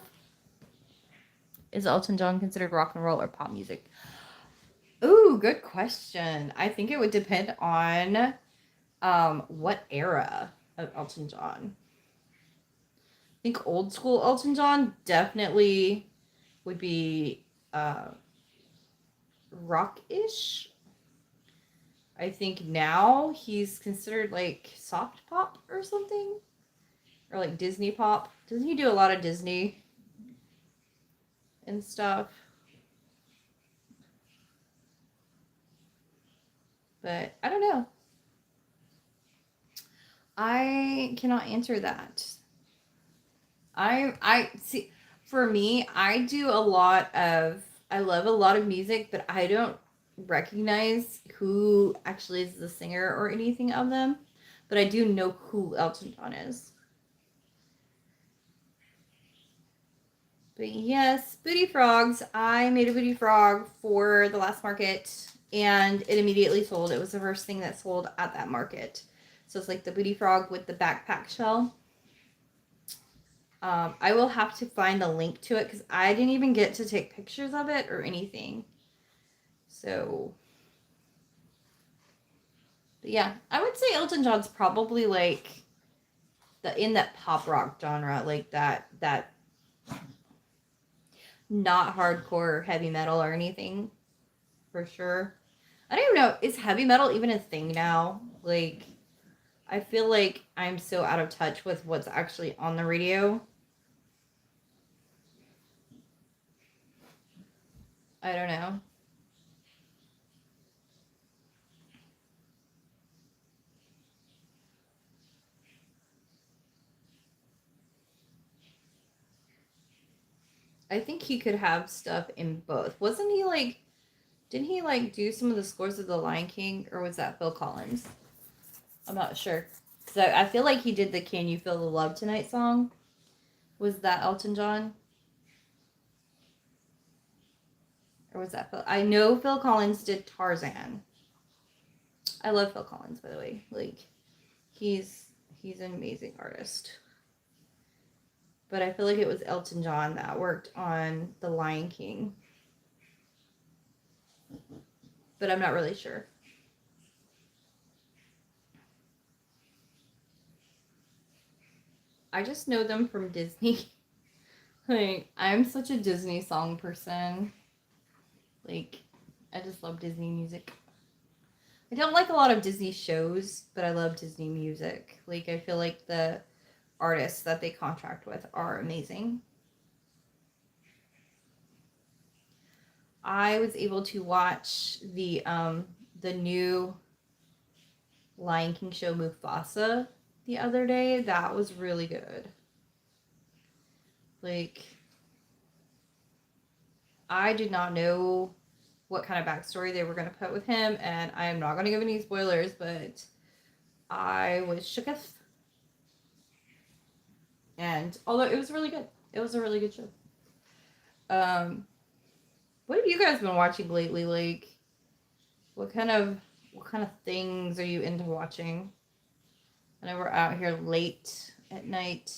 Is Elton John considered rock and roll or pop music? Ooh, good question. I think it would depend on what era of Elton John. I think old school Elton John definitely would be rock-ish. I think now he's considered like soft pop or something, or like Disney pop. Doesn't he do a lot of Disney and stuff? But I don't know. I cannot answer that. I see, for me, I love a lot of music, but I don't recognize who actually is the singer or anything of them. But I do know who Elton John is. But yes, booty frogs. I made a booty frog for the last market and it immediately sold. It was the first thing that sold at that market. So it's like the booty frog with the backpack shell. I will have to find the link to it because I didn't even get to take pictures of it or anything. So, but yeah, I would say Elton John's probably like in that pop rock genre, like that not hardcore heavy metal or anything, for sure. I don't even know, is heavy metal even a thing now? Like, I feel like I'm so out of touch with what's actually on the radio. I don't know. I think he could have stuff in both. Wasn't he like, didn't he like do some of the scores of The Lion King, or was that Phil Collins? I'm not sure. So I feel like he did the Can You Feel the Love Tonight song. Was that Elton John? Or was that Phil? I know Phil Collins did Tarzan. I love Phil Collins, by the way. Like, he's an amazing artist. But I feel like it was Elton John that worked on The Lion King. But I'm not really sure. I just know them from Disney. Like, I'm such a Disney song person. Like, I just love Disney music. I don't like a lot of Disney shows, but I love Disney music. Like, I feel like the artists that they contract with are amazing. I was able to watch the new Lion King show Mufasa the other day. That was really good. Like, I did not know what kind of backstory they were going to put with him, and I am not going to give any spoilers, but I was shooketh. And although it was really good, it was a really good show. What have you guys been watching lately? Like, what kind of things are you into watching? I know we're out here late at night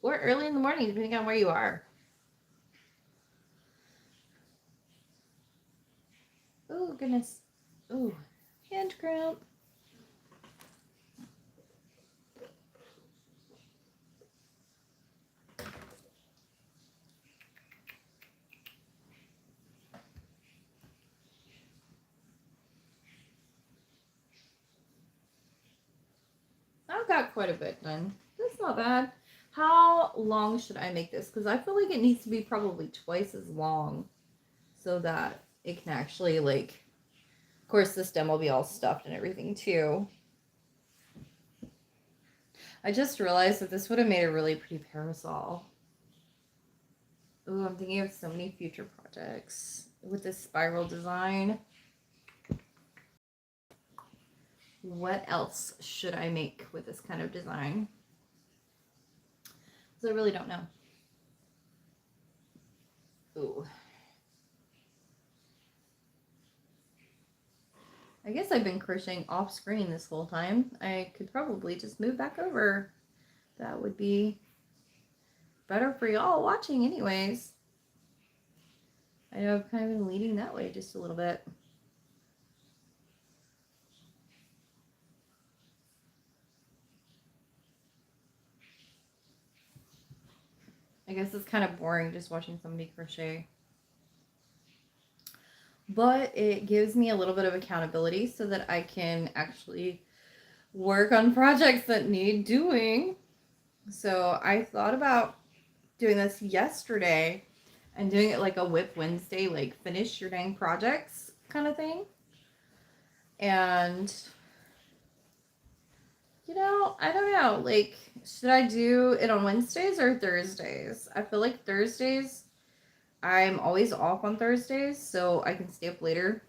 or early in the morning, depending on where you are. Oh, goodness. Oh, hand cramp. I've got quite a bit done. That's not bad. How long should I make this? Because I feel like it needs to be probably twice as long so that it can actually, like, of course, the stem will be all stuffed and everything too. I just realized that this would have made a really pretty parasol. Ooh, I'm thinking of so many future projects. with this spiral design. What else should I make with this kind of design? Because I really don't know. Ooh. I guess I've been crocheting off screen this whole time. I could probably just move back over. That would be better for y'all watching anyways. I know I've kind of been leading that way just a little bit. I guess it's kind of boring just watching somebody crochet. But it gives me a little bit of accountability so that I can actually work on projects that need doing. So I thought about doing this yesterday and doing it like a WIP Wednesday, like finish your dang projects kind of thing. And, you know, I don't know, like, should I do it on Wednesdays or Thursdays? I feel like Thursdays, I'm always off on Thursdays, so I can stay up later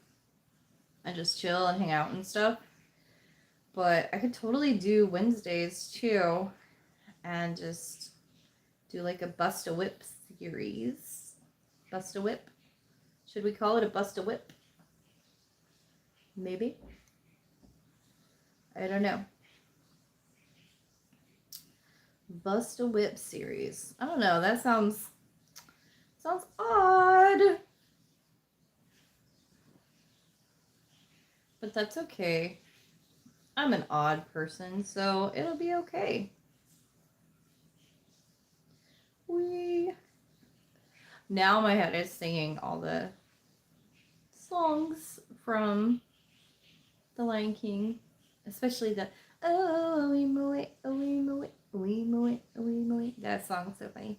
and just chill and hang out and stuff. But I could totally do Wednesdays too and just do like a Bust a Whip series. Bust a Whip? Should we call it a Bust a Whip? Maybe. I don't know. Bust a Whip series. I don't know. That sounds odd. But that's okay. I'm an odd person, so it'll be okay. Now my head is singing all the songs from The Lion King, especially the "Oh we mow it, oh we mow it, we mow it, we mow it." That song's so funny.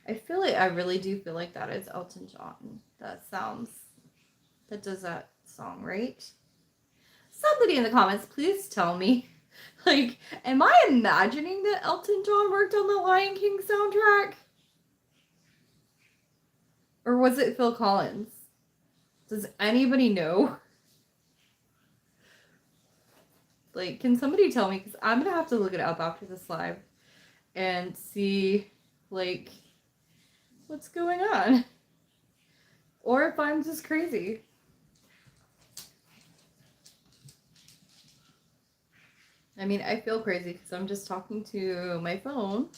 I really do feel like that is Elton John. That does that song, right? Somebody in the comments, please tell me. Like, am I imagining that Elton John worked on the Lion King soundtrack? Or was it Phil Collins? Does anybody know? Like, can somebody tell me? Because I'm going to have to look it up after this live and see, like, what's going on. Or if I'm just crazy. I mean, I feel crazy because I'm just talking to my phone.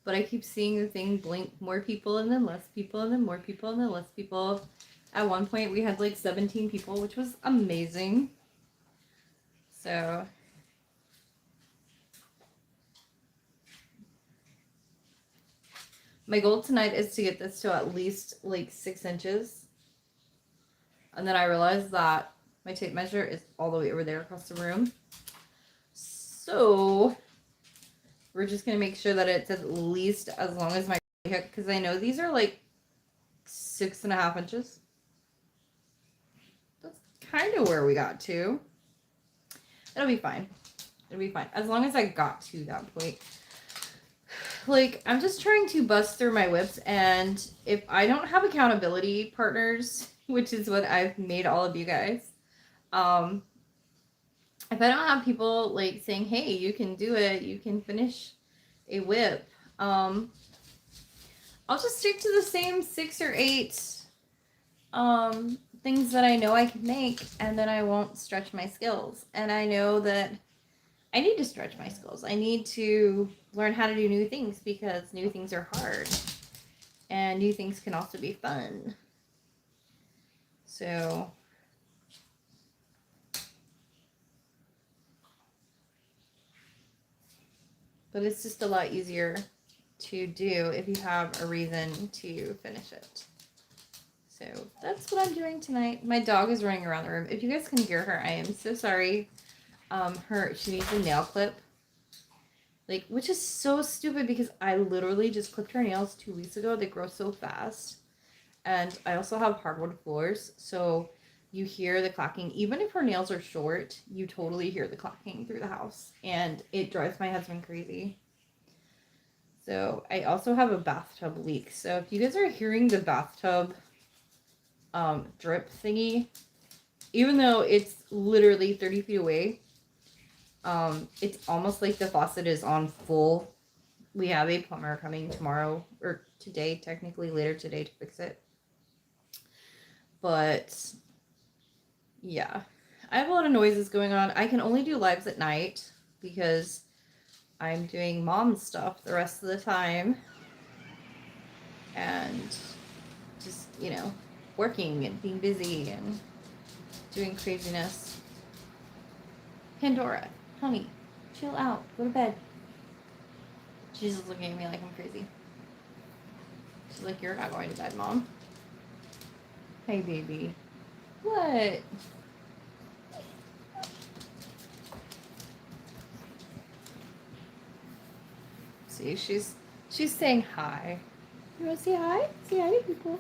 But I keep seeing the thing blink more people and then less people and then more people and then less people. At one point, we had like 17 people, which was amazing. So my goal tonight is to get this to at least like 6 inches. And then I realized that my tape measure is all the way over there across the room. So we're just going to make sure that it's at least as long as my hook, because I know these are like 6.5 inches. That's kind of where we got to. It'll be fine. It'll be fine. As long as I got to that point. Like, I'm just trying to bust through my whips, and if I don't have accountability partners, which is what I've made all of you guys, if I don't have people like saying, hey, you can do it, you can finish a whip, I'll just stick to the same 6 or 8 things that I know I can make, and then I won't stretch my skills. And I know that I need to stretch my skills. I need to learn how to do new things because new things are hard. And new things can also be fun. So but it's just a lot easier to do if you have a reason to finish it. So that's what I'm doing tonight. My dog is running around the room. If you guys can hear her, I am so sorry. She needs a nail clip. Like, which is so stupid because I literally just clipped her nails 2 weeks ago. They grow so fast. And I also have hardwood floors. So you hear the clacking. Even if her nails are short, you totally hear the clacking through the house. And it drives my husband crazy. So I also have a bathtub leak. So if you guys are hearing the bathtub drip thingy, even though it's literally 30 feet away, it's almost like the faucet is on full. We have a plumber coming tomorrow, or today, technically later today, to fix it. But yeah, I have a lot of noises going on. I can only do lives at night because I'm doing mom stuff the rest of the time. And just, working and being busy and doing craziness. Pandora, honey, chill out. Go to bed. She's just looking at me like I'm crazy. She's like, you're not going to bed, Mom. Hey, baby. What? See, she's saying hi. You want to say hi? Say hi to people.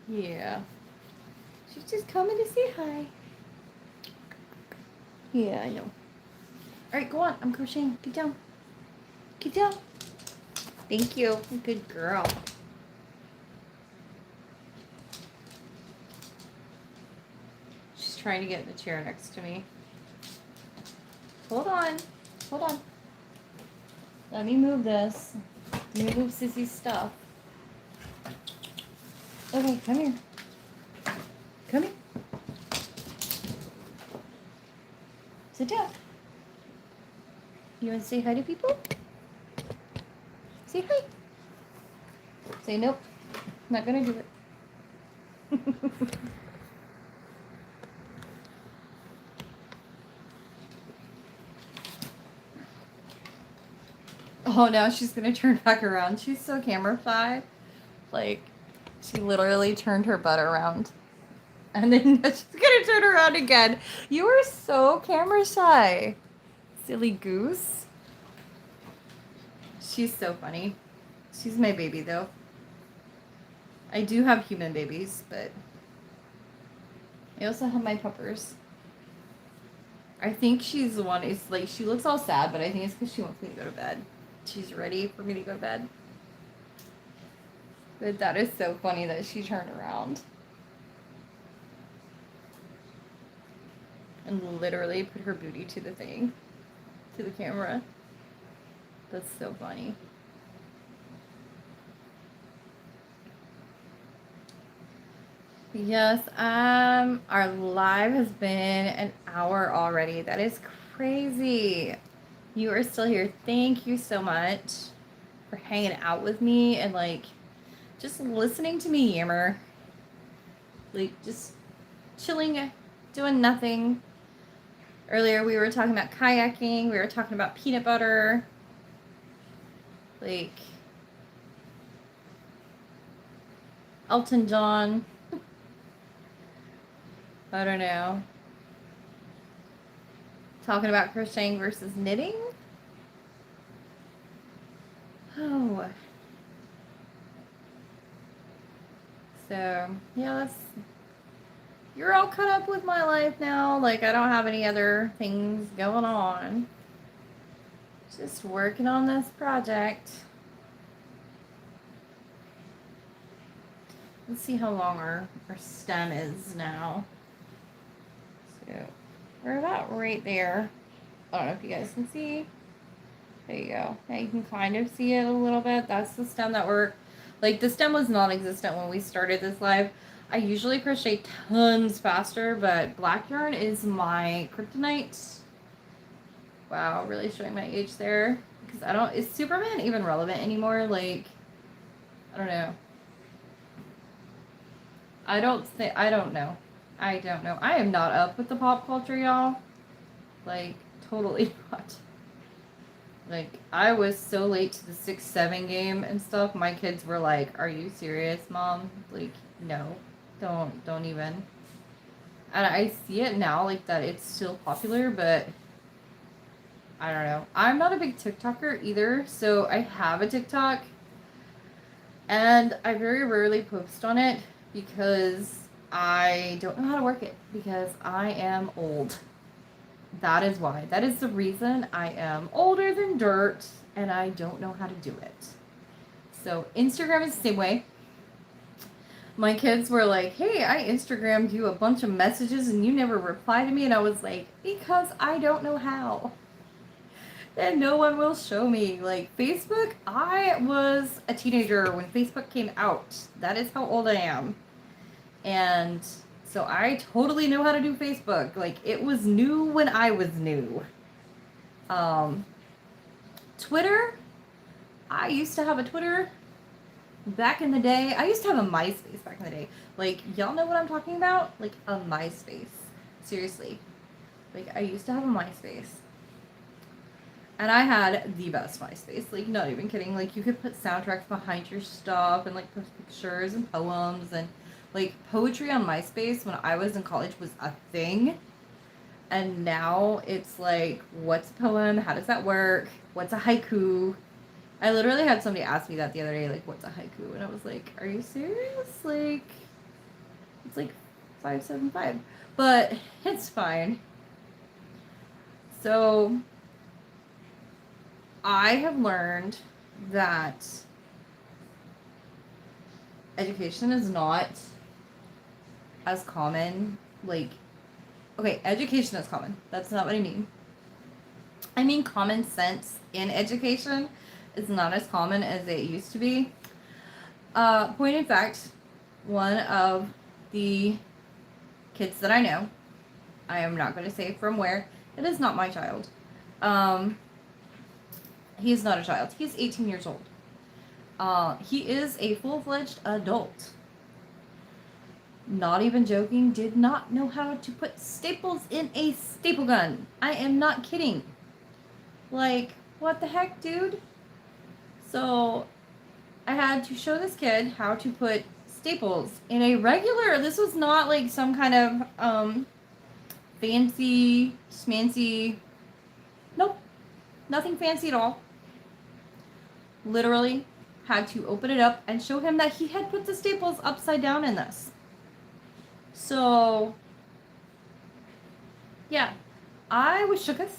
Yeah. She's just coming to say hi. Yeah, I know. All right, go on. I'm crocheting. Get down. Get down. Thank you. Good girl. She's trying to get in the chair next to me. Hold on. Hold on. Let me move this. Let me move Sissy's stuff. Okay, come here. Come here. Sit down. You want to say hi to people? Say hi. Say nope. Not gonna do it. Oh, now she's gonna turn back around. She's so camera shy. Like, she literally turned her butt around. And then she's gonna turn around again. You are so camera shy. Silly goose. She's so funny. She's my baby, though. I do have human babies, but I also have my puppers. I think she's the one. It's like she looks all sad, but I think it's because she wants me to go to bed. She's ready for me to go to bed. But that is so funny that she turned around and literally put her booty to the thing, to the camera. That's so funny. Yes, our live has been an hour already. That is crazy. You are still here. Thank you so much for hanging out with me and like just listening to me yammer. Like just chilling, doing nothing. Earlier we were talking about kayaking, we were talking about peanut butter. Like Elton John. I don't know. Talking about crocheting versus knitting. Oh. So, yeah, you're all caught up with my life now. Like, I don't have any other things going on. Just working on this project. Let's see how long our stem is now. So, we're about right there. I don't know if you guys can see. There you go. Now you can kind of see it a little bit. That's the stem that like, the stem was non-existent when we started this live. I usually crochet tons faster, but black yarn is my kryptonite. Wow, really showing my age there. Because is Superman even relevant anymore? Like, I don't know. I don't know. I don't know. I am not up with the pop culture, y'all. Like, totally not. Like, I was so late to the 6-7 game and stuff. My kids were like, "Are you serious, Mom?" Like, no, don't even. And I see it now, like, that it's still popular, but I don't know. I'm not a big TikToker either, so I have a TikTok, and I very rarely post on it because I don't know how to work it because I am old. That is why. That is the reason I am older than dirt and I don't know how to do it. So Instagram is the same way. My kids were like, hey, I Instagrammed you a bunch of messages and you never replied to me. And I was like, because I don't know how. And no one will show me. Like, Facebook, I was a teenager when Facebook came out. That is how old I am. And so I totally know how to do Facebook. Like, it was new when I was new. Twitter, I used to have a Twitter back in the day. I used to have a MySpace back in the day. Like, y'all know what I'm talking about? Like, a MySpace. Seriously. Like, I used to have a MySpace. And I had the best MySpace. Like, not even kidding. Like, you could put soundtracks behind your stuff and, like, post pictures and poems. And, like, poetry on MySpace when I was in college was a thing. And now it's like, what's a poem? How does that work? What's a haiku? I literally had somebody ask me that the other day, like, what's a haiku? And I was like, are you serious? Like, it's like 575. But it's fine. So I have learned that education is not as common. Like, okay, education is common. That's not what I mean. I mean common sense in education is not as common as it used to be. Point in fact, one of the kids that I know, I am not going to say from where, it is not my child. He is not a child. He's 18 years old. He is a full-fledged adult. Not even joking, did not know how to put staples in a staple gun. I am not kidding. Like, what the heck, dude? So I had to show this kid how to put staples in a regular, this was not like some kind of fancy, schmancy, nope, nothing fancy at all. Literally had to open it up and show him that he had put the staples upside down in this. So, yeah, I was shooketh.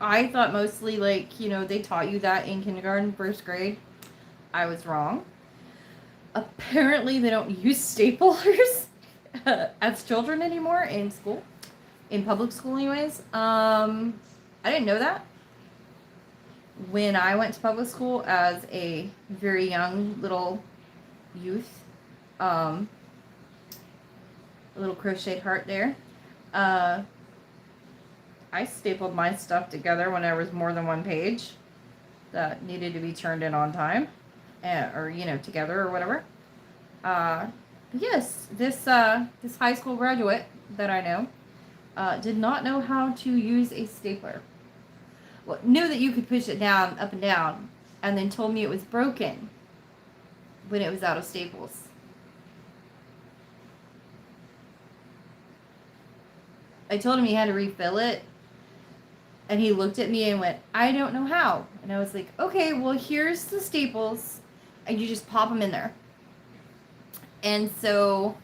I thought mostly, like, you know, they taught you that in kindergarten, first grade. I was wrong. Apparently, they don't use staplers as children anymore in school. In public school, anyways. I didn't know that. When I went to public school as a very young little youth, a little crocheted heart there, I stapled my stuff together when there was more than one page that needed to be turned in on time, or, you know, together or whatever. Yes, this high school graduate that I know did not know how to use a stapler. Well, knew that you could push it down, up and down, and then told me it was broken when it was out of staples. I told him he had to refill it, and he looked at me and went, I don't know how. And I was like, okay, well, here's the staples, and you just pop them in there. And so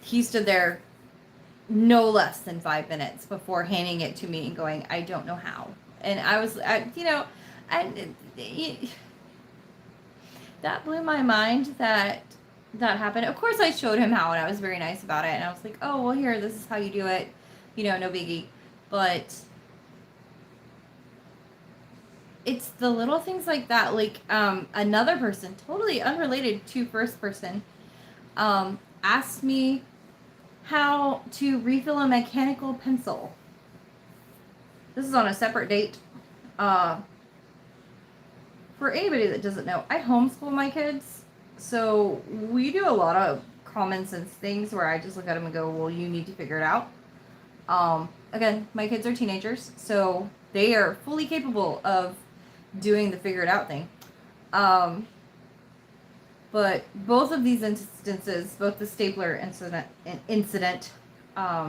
he stood there no less than 5 minutes before handing it to me and going, I don't know how. And I was, that blew my mind that happened. Of course, I showed him how, and I was very nice about it. And I was like, oh, well, here, this is how you do it. You know, no biggie. But it's the little things like that. Like, another person, totally unrelated to first person, asked me how to refill a mechanical pencil. This is on a separate date. For anybody that doesn't know, I homeschool my kids. So we do a lot of common sense things where I just look at them and go, well, you need to figure it out. Again, my kids are teenagers, so they are fully capable of doing the figure it out thing. But both of these instances, both the stapler incident, and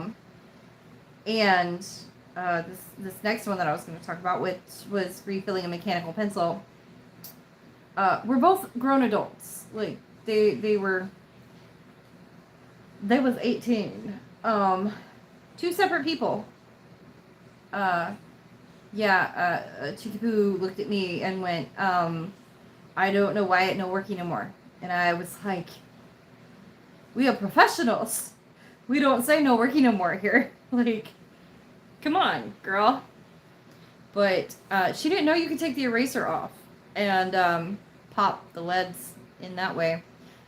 this next one that I was going to talk about, which was refilling a mechanical pencil, we're both grown adults. Like, they were, they was 18. Two separate people. Chikipu looked at me and went, I don't know why it no working no more. And I was like, we are professionals. We don't say no working no more here. Like, come on, girl. But she didn't know you could take the eraser off and pop the leads in that way.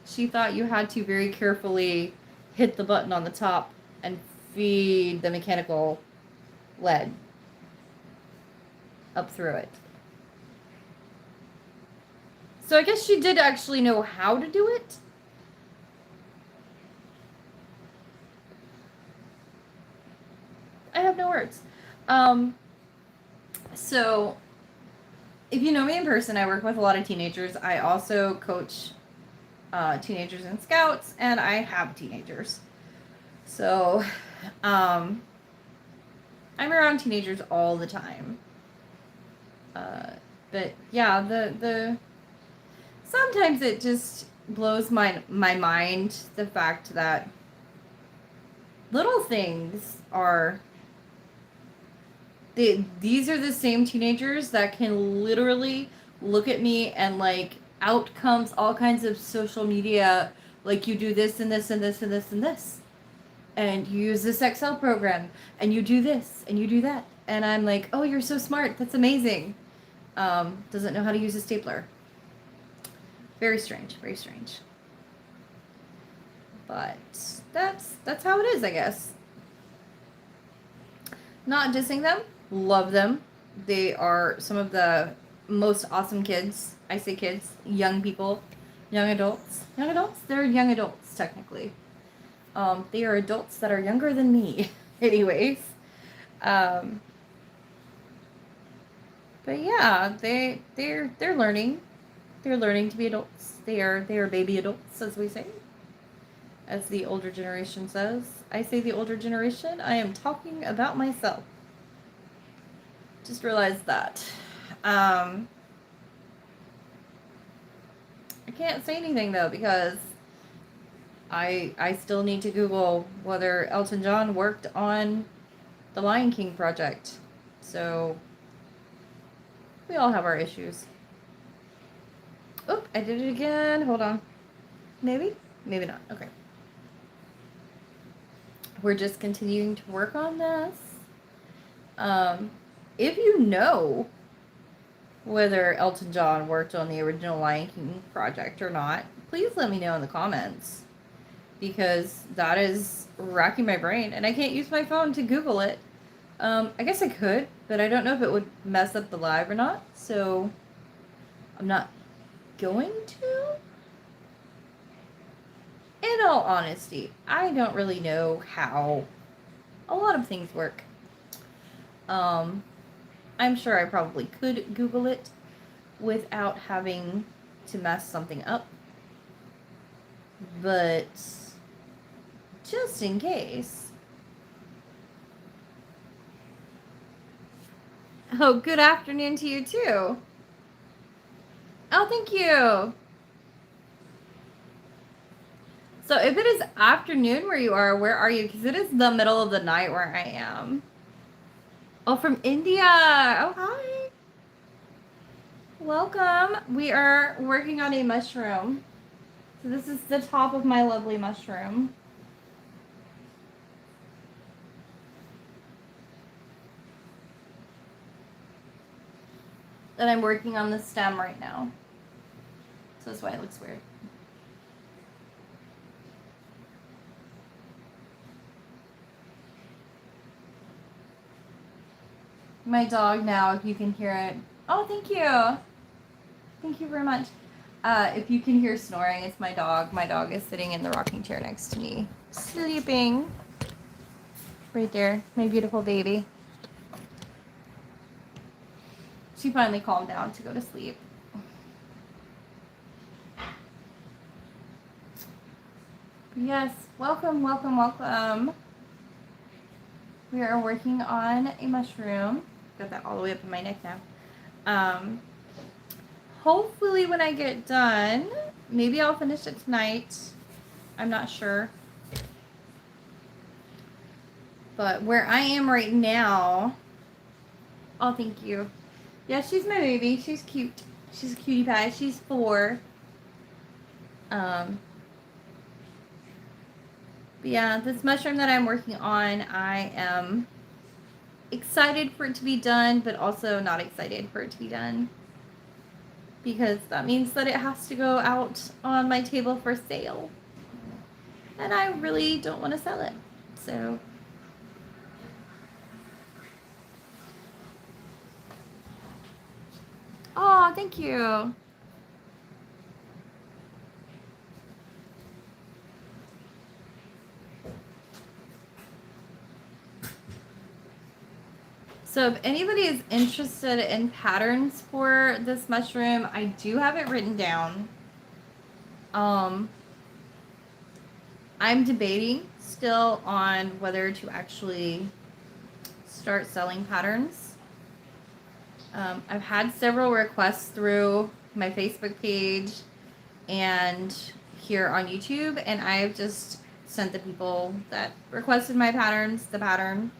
She thought you had to very carefully hit the button on the top and feed the mechanical lead up through it. So I guess she did actually know how to do it. I have no words. So if you know me in person, I work with a lot of teenagers. I also coach teenagers in Scouts, and I have teenagers. So I'm around teenagers all the time. But yeah, the sometimes it just blows my mind, the fact that little things are these are the same teenagers that can literally look at me and like out comes all kinds of social media, like you do this and this and this and this and this, and you use this Excel program and you do this and you do that, and I'm like, oh, you're so smart, that's amazing. Doesn't know how to use a stapler. Very strange, very strange. But that's how it is, I guess. Not dissing them, love them. They are some of the most awesome kids. I say kids, young people, young adults. Young adults? They're young adults, technically. They are adults that are younger than me, anyways. But yeah, they're learning. They're learning to be adults. They are baby adults, as we say. As the older generation says. I say the older generation, I am talking about myself. Just realized that. I can't say anything though, because I still need to Google whether Elton John worked on the Lion King project. So we all have our issues. Oh, I did it again. Hold on. Maybe? Maybe not. Okay. We're just continuing to work on this. If you know whether Elton John worked on the original Lion King project or not, please let me know in the comments, because that is racking my brain and I can't use my phone to Google it. I guess I could, but I don't know if it would mess up the live or not, so I'm not going to. In all honesty, I don't really know how a lot of things work. I'm sure I probably could Google it without having to mess something up, but just in case. Oh, good afternoon to you too. Oh, thank you. So if it is afternoon where you are, where are you? Because it is the middle of the night where I am. Oh, from India. Oh, hi. Welcome. We are working on a mushroom. So this is the top of my lovely mushroom. And I'm working on the stem right now. So that's why it looks weird. My dog now, if you can hear it. Oh, thank you. Thank you very much. If you can hear snoring, it's my dog. My dog is sitting in the rocking chair next to me, sleeping. Right there, my beautiful baby. She finally calmed down to go to sleep. Yes, welcome, welcome, welcome. We are working on a mushroom. Got that all the way up in my neck now. Hopefully when I get done, Maybe I'll finish it tonight. I'm not sure. But where I am right now... Oh, thank you. Yeah, she's my baby. She's cute. She's a cutie pie. She's 4. But yeah, this mushroom that I'm working on, I am excited for it to be done, but also not excited for it to be done. Because that means that it has to go out on my table for sale. And I really don't want to sell it. So... Oh, thank you. So if anybody is interested in patterns for this mushroom, I do have it written down. I'm debating still on whether to actually start selling patterns. I've had several requests through my Facebook page and here on YouTube, and I've just sent the people that requested my patterns the pattern.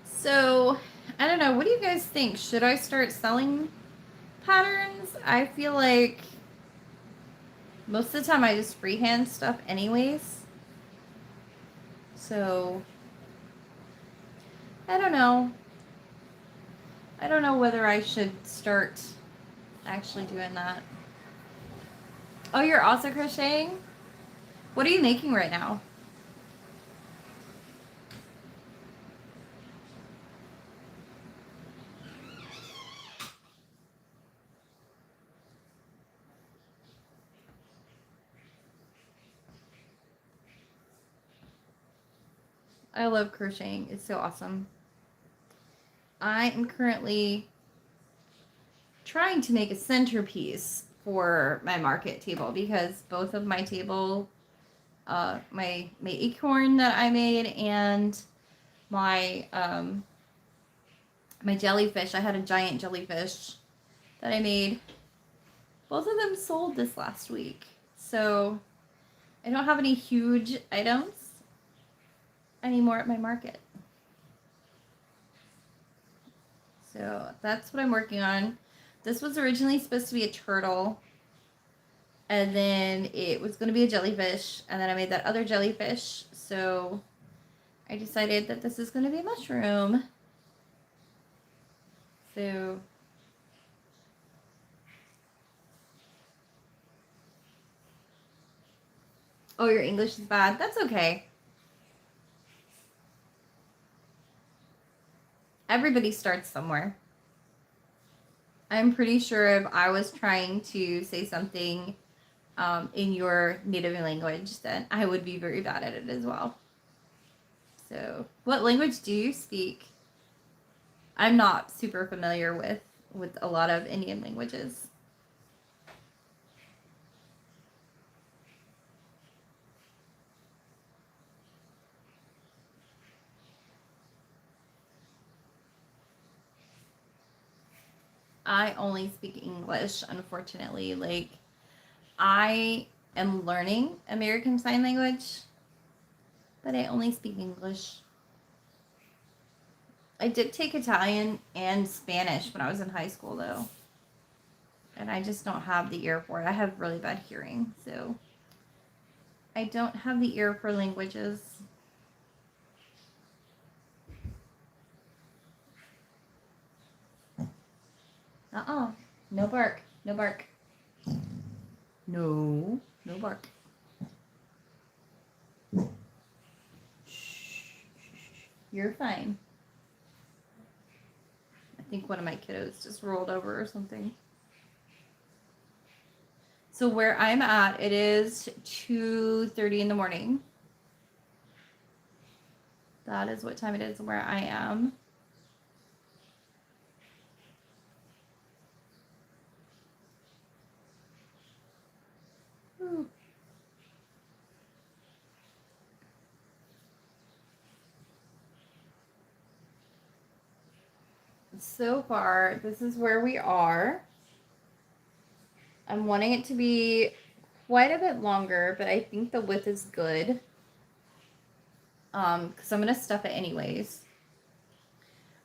So, I don't know. What do you guys think? Should I start selling patterns? I feel like most of the time I just freehand stuff anyways. So, I don't know. I don't know whether I should start actually doing that. Oh, you're also crocheting? What are you making right now? I love crocheting. It's so awesome. I am currently trying to make a centerpiece for my market table because both of my table, my acorn that I made and my my jellyfish. I had a giant jellyfish that I made. Both of them sold this last week. So I don't have any huge items anymore at my market. So that's what I'm working on. This was originally supposed to be a turtle. And then it was going to be a jellyfish. And then I made that other jellyfish. So I decided that this is going to be a mushroom. So... Oh, your English is bad? That's okay. Everybody starts somewhere. I'm pretty sure if I was trying to say something in your native language, then I would be very bad at it as well. So, what language do you speak? I'm not super familiar with a lot of Indian languages. I only speak English, unfortunately. Like, I am learning American Sign Language, but I only speak English. I did take Italian and Spanish when I was in high school, though. And I just don't have the ear for it. I have really bad hearing, so I don't have the ear for languages. Uh-uh. No bark. No bark. No. No bark. Shh. You're fine. I think one of my kiddos just rolled over or something. So where I'm at, it is 2:30 in the morning. That is what time it is where I am. Ooh. So far, this is where we are. I'm wanting it to be quite a bit longer, but I think the width is good. Because I'm gonna stuff it anyways.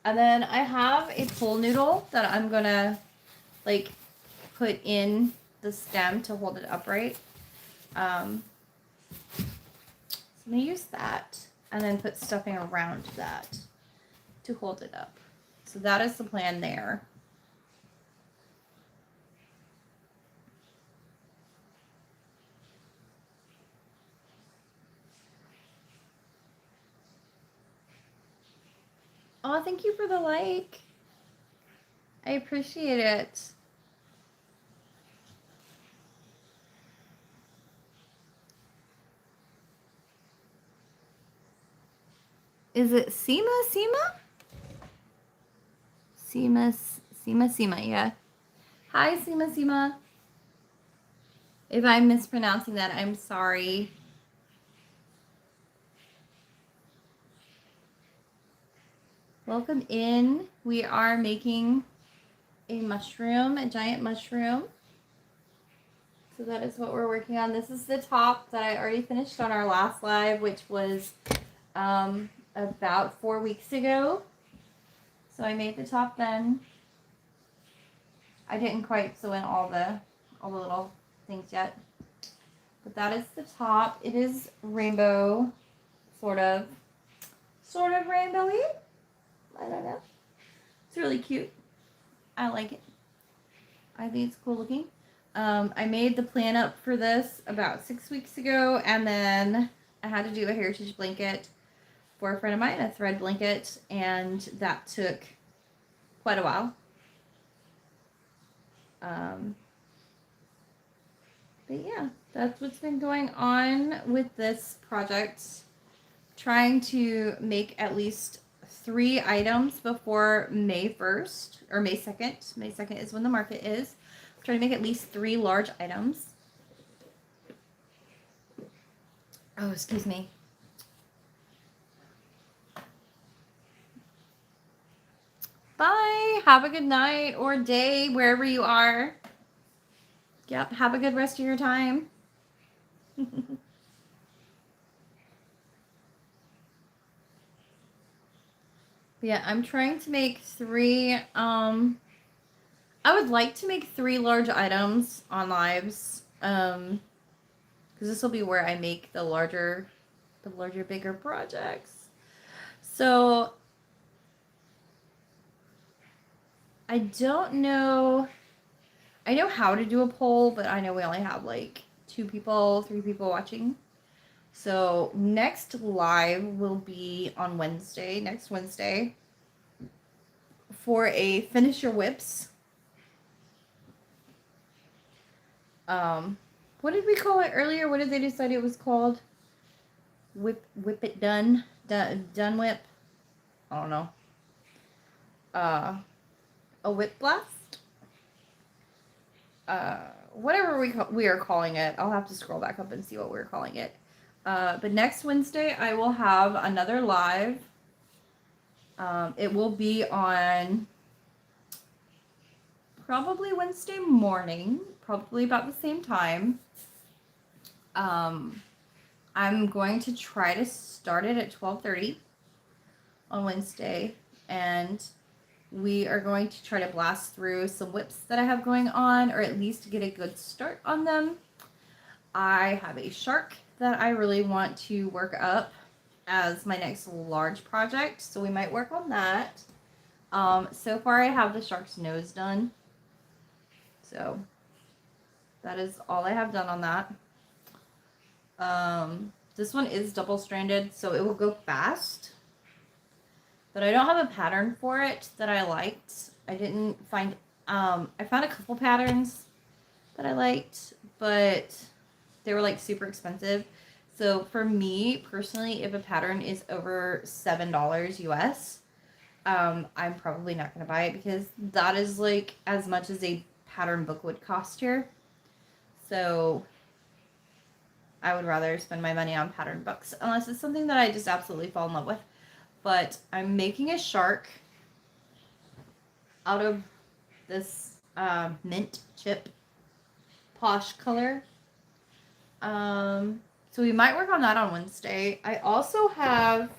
And then I have a pool noodle that I'm gonna like put in the stem to hold it upright. So I'm gonna use that and then put stuffing around that to hold it up. So that is the plan there. Oh, thank you for the like. I appreciate it. Is it Seema? Seema, yeah. Hi, Seema. If I'm mispronouncing that, I'm sorry. Welcome in. We are making a giant mushroom. So that is what we're working on. This is the top that I already finished on our last live, which was about 4 weeks ago. So I made the top then. I didn't quite sew in all the little things yet. But that is the top. It is rainbow, sort of rainbowy. I don't know. It's really cute. I like it. I think it's cool looking. I made the plan up for this about 6 weeks ago, and then I had to do a heritage blanket for a friend of mine, a thread blanket, and that took quite a while. But yeah, that's what's been going on with this project. Trying to make at least 3 items before May 1st or May 2nd. May 2nd is when the market is. I'm trying to make at least 3 large items. Oh, excuse me. Bye. Have a good night or day wherever you are. Yep. Have a good rest of your time. Yeah, I'm trying to make 3. I would like to make 3 large items on lives. Because this will be where I make the larger, bigger projects. So I don't know. I know how to do a poll, but I know we only have like 2 people, 3 people watching. So next live will be on Wednesday, next Wednesday, for a finish your whips. What did we call it earlier? What did they decide it was called? Whip it done whip. I don't know. A whip blast. Whatever we are calling it. I'll have to scroll back up and see what we're calling it. But next Wednesday I will have another live. It will be on probably Wednesday morning, probably about the same time. I'm going to try to start it at 12:30 on Wednesday, and we are going to try to blast through some whips that I have going on, or at least get a good start on them. I have a shark that I really want to work up as my next large project, so we might work on that. So far I have the shark's nose done, so that is all I have done on that. This one is double stranded, so it will go fast, but I don't have a pattern for it that I liked. I didn't find, I found a couple patterns that I liked, but they were like super expensive. So for me personally, if a pattern is over $7 US, I'm probably not going to buy it, because that is like as much as a pattern book would cost here. So I would rather spend my money on pattern books, unless it's something that I just absolutely fall in love with. But I'm making a shark out of this mint chip. Posh color. So we might work on that on Wednesday. I also have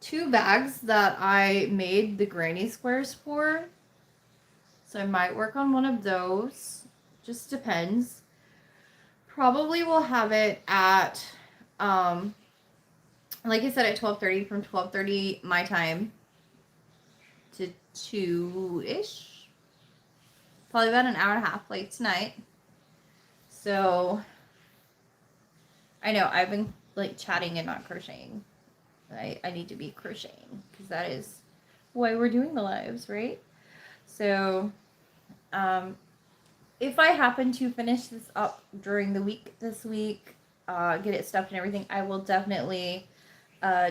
2 bags that I made the granny squares for. So I might work on one of those. Just depends. Probably will have it at, like I said, at 12:30, from 12:30 my time to 2-ish. Probably about an hour and a half late tonight. So I know I've been like chatting and not crocheting. I need to be crocheting because that is why we're doing the lives, right? So if I happen to finish this up during the week this week, get it stuffed and everything, I will definitely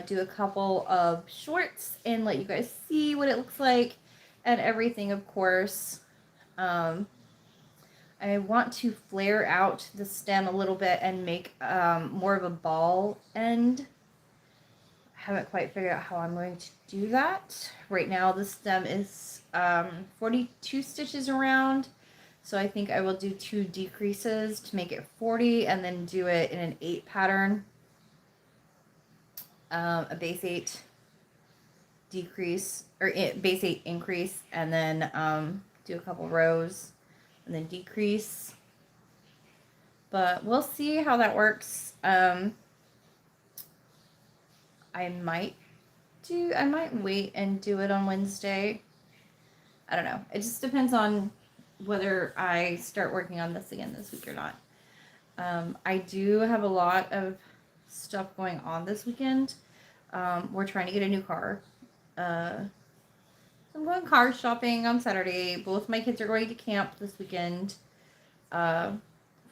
do a couple of shorts and let you guys see what it looks like and everything, of course. I want to flare out the stem a little bit and make more of a ball end. I haven't quite figured out how I'm going to do that. Right now the stem is 42 stitches around. So I think I will do 2 decreases to make it 40 and then do it in an 8 pattern. A base 8 decrease, or base 8 increase, and then do a couple rows and then decrease. But we'll see how that works. I might wait and do it on Wednesday. I don't know. It just depends on whether I start working on this again this week or not. I do have a lot of stuff going on this weekend. We're trying to get a new car. So I'm going car shopping on Saturday. Both my kids are going to camp this weekend for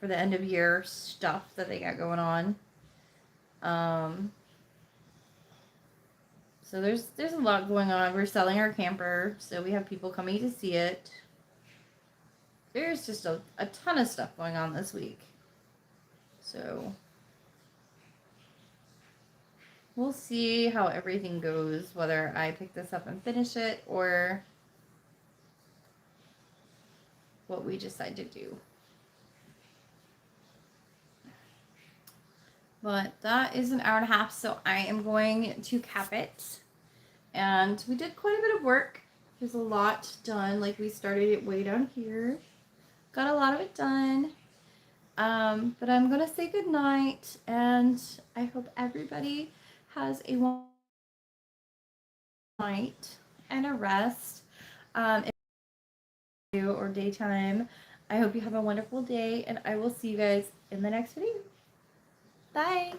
the end of year stuff that they got going on. So there's a lot going on. We're selling our camper, so we have people coming to see it. There's just a ton of stuff going on this week. So we'll see how everything goes, whether I pick this up and finish it or what we decide to do. But that is an hour and a half, so I am going to cap it. And we did quite a bit of work. There's a lot done. Like, we started it way down here. Got a lot of it done. But I'm going to say goodnight, and I hope everybody has a wonderful night and a rest. If you or daytime, I hope you have a wonderful day, and I will see you guys in the next video. Bye!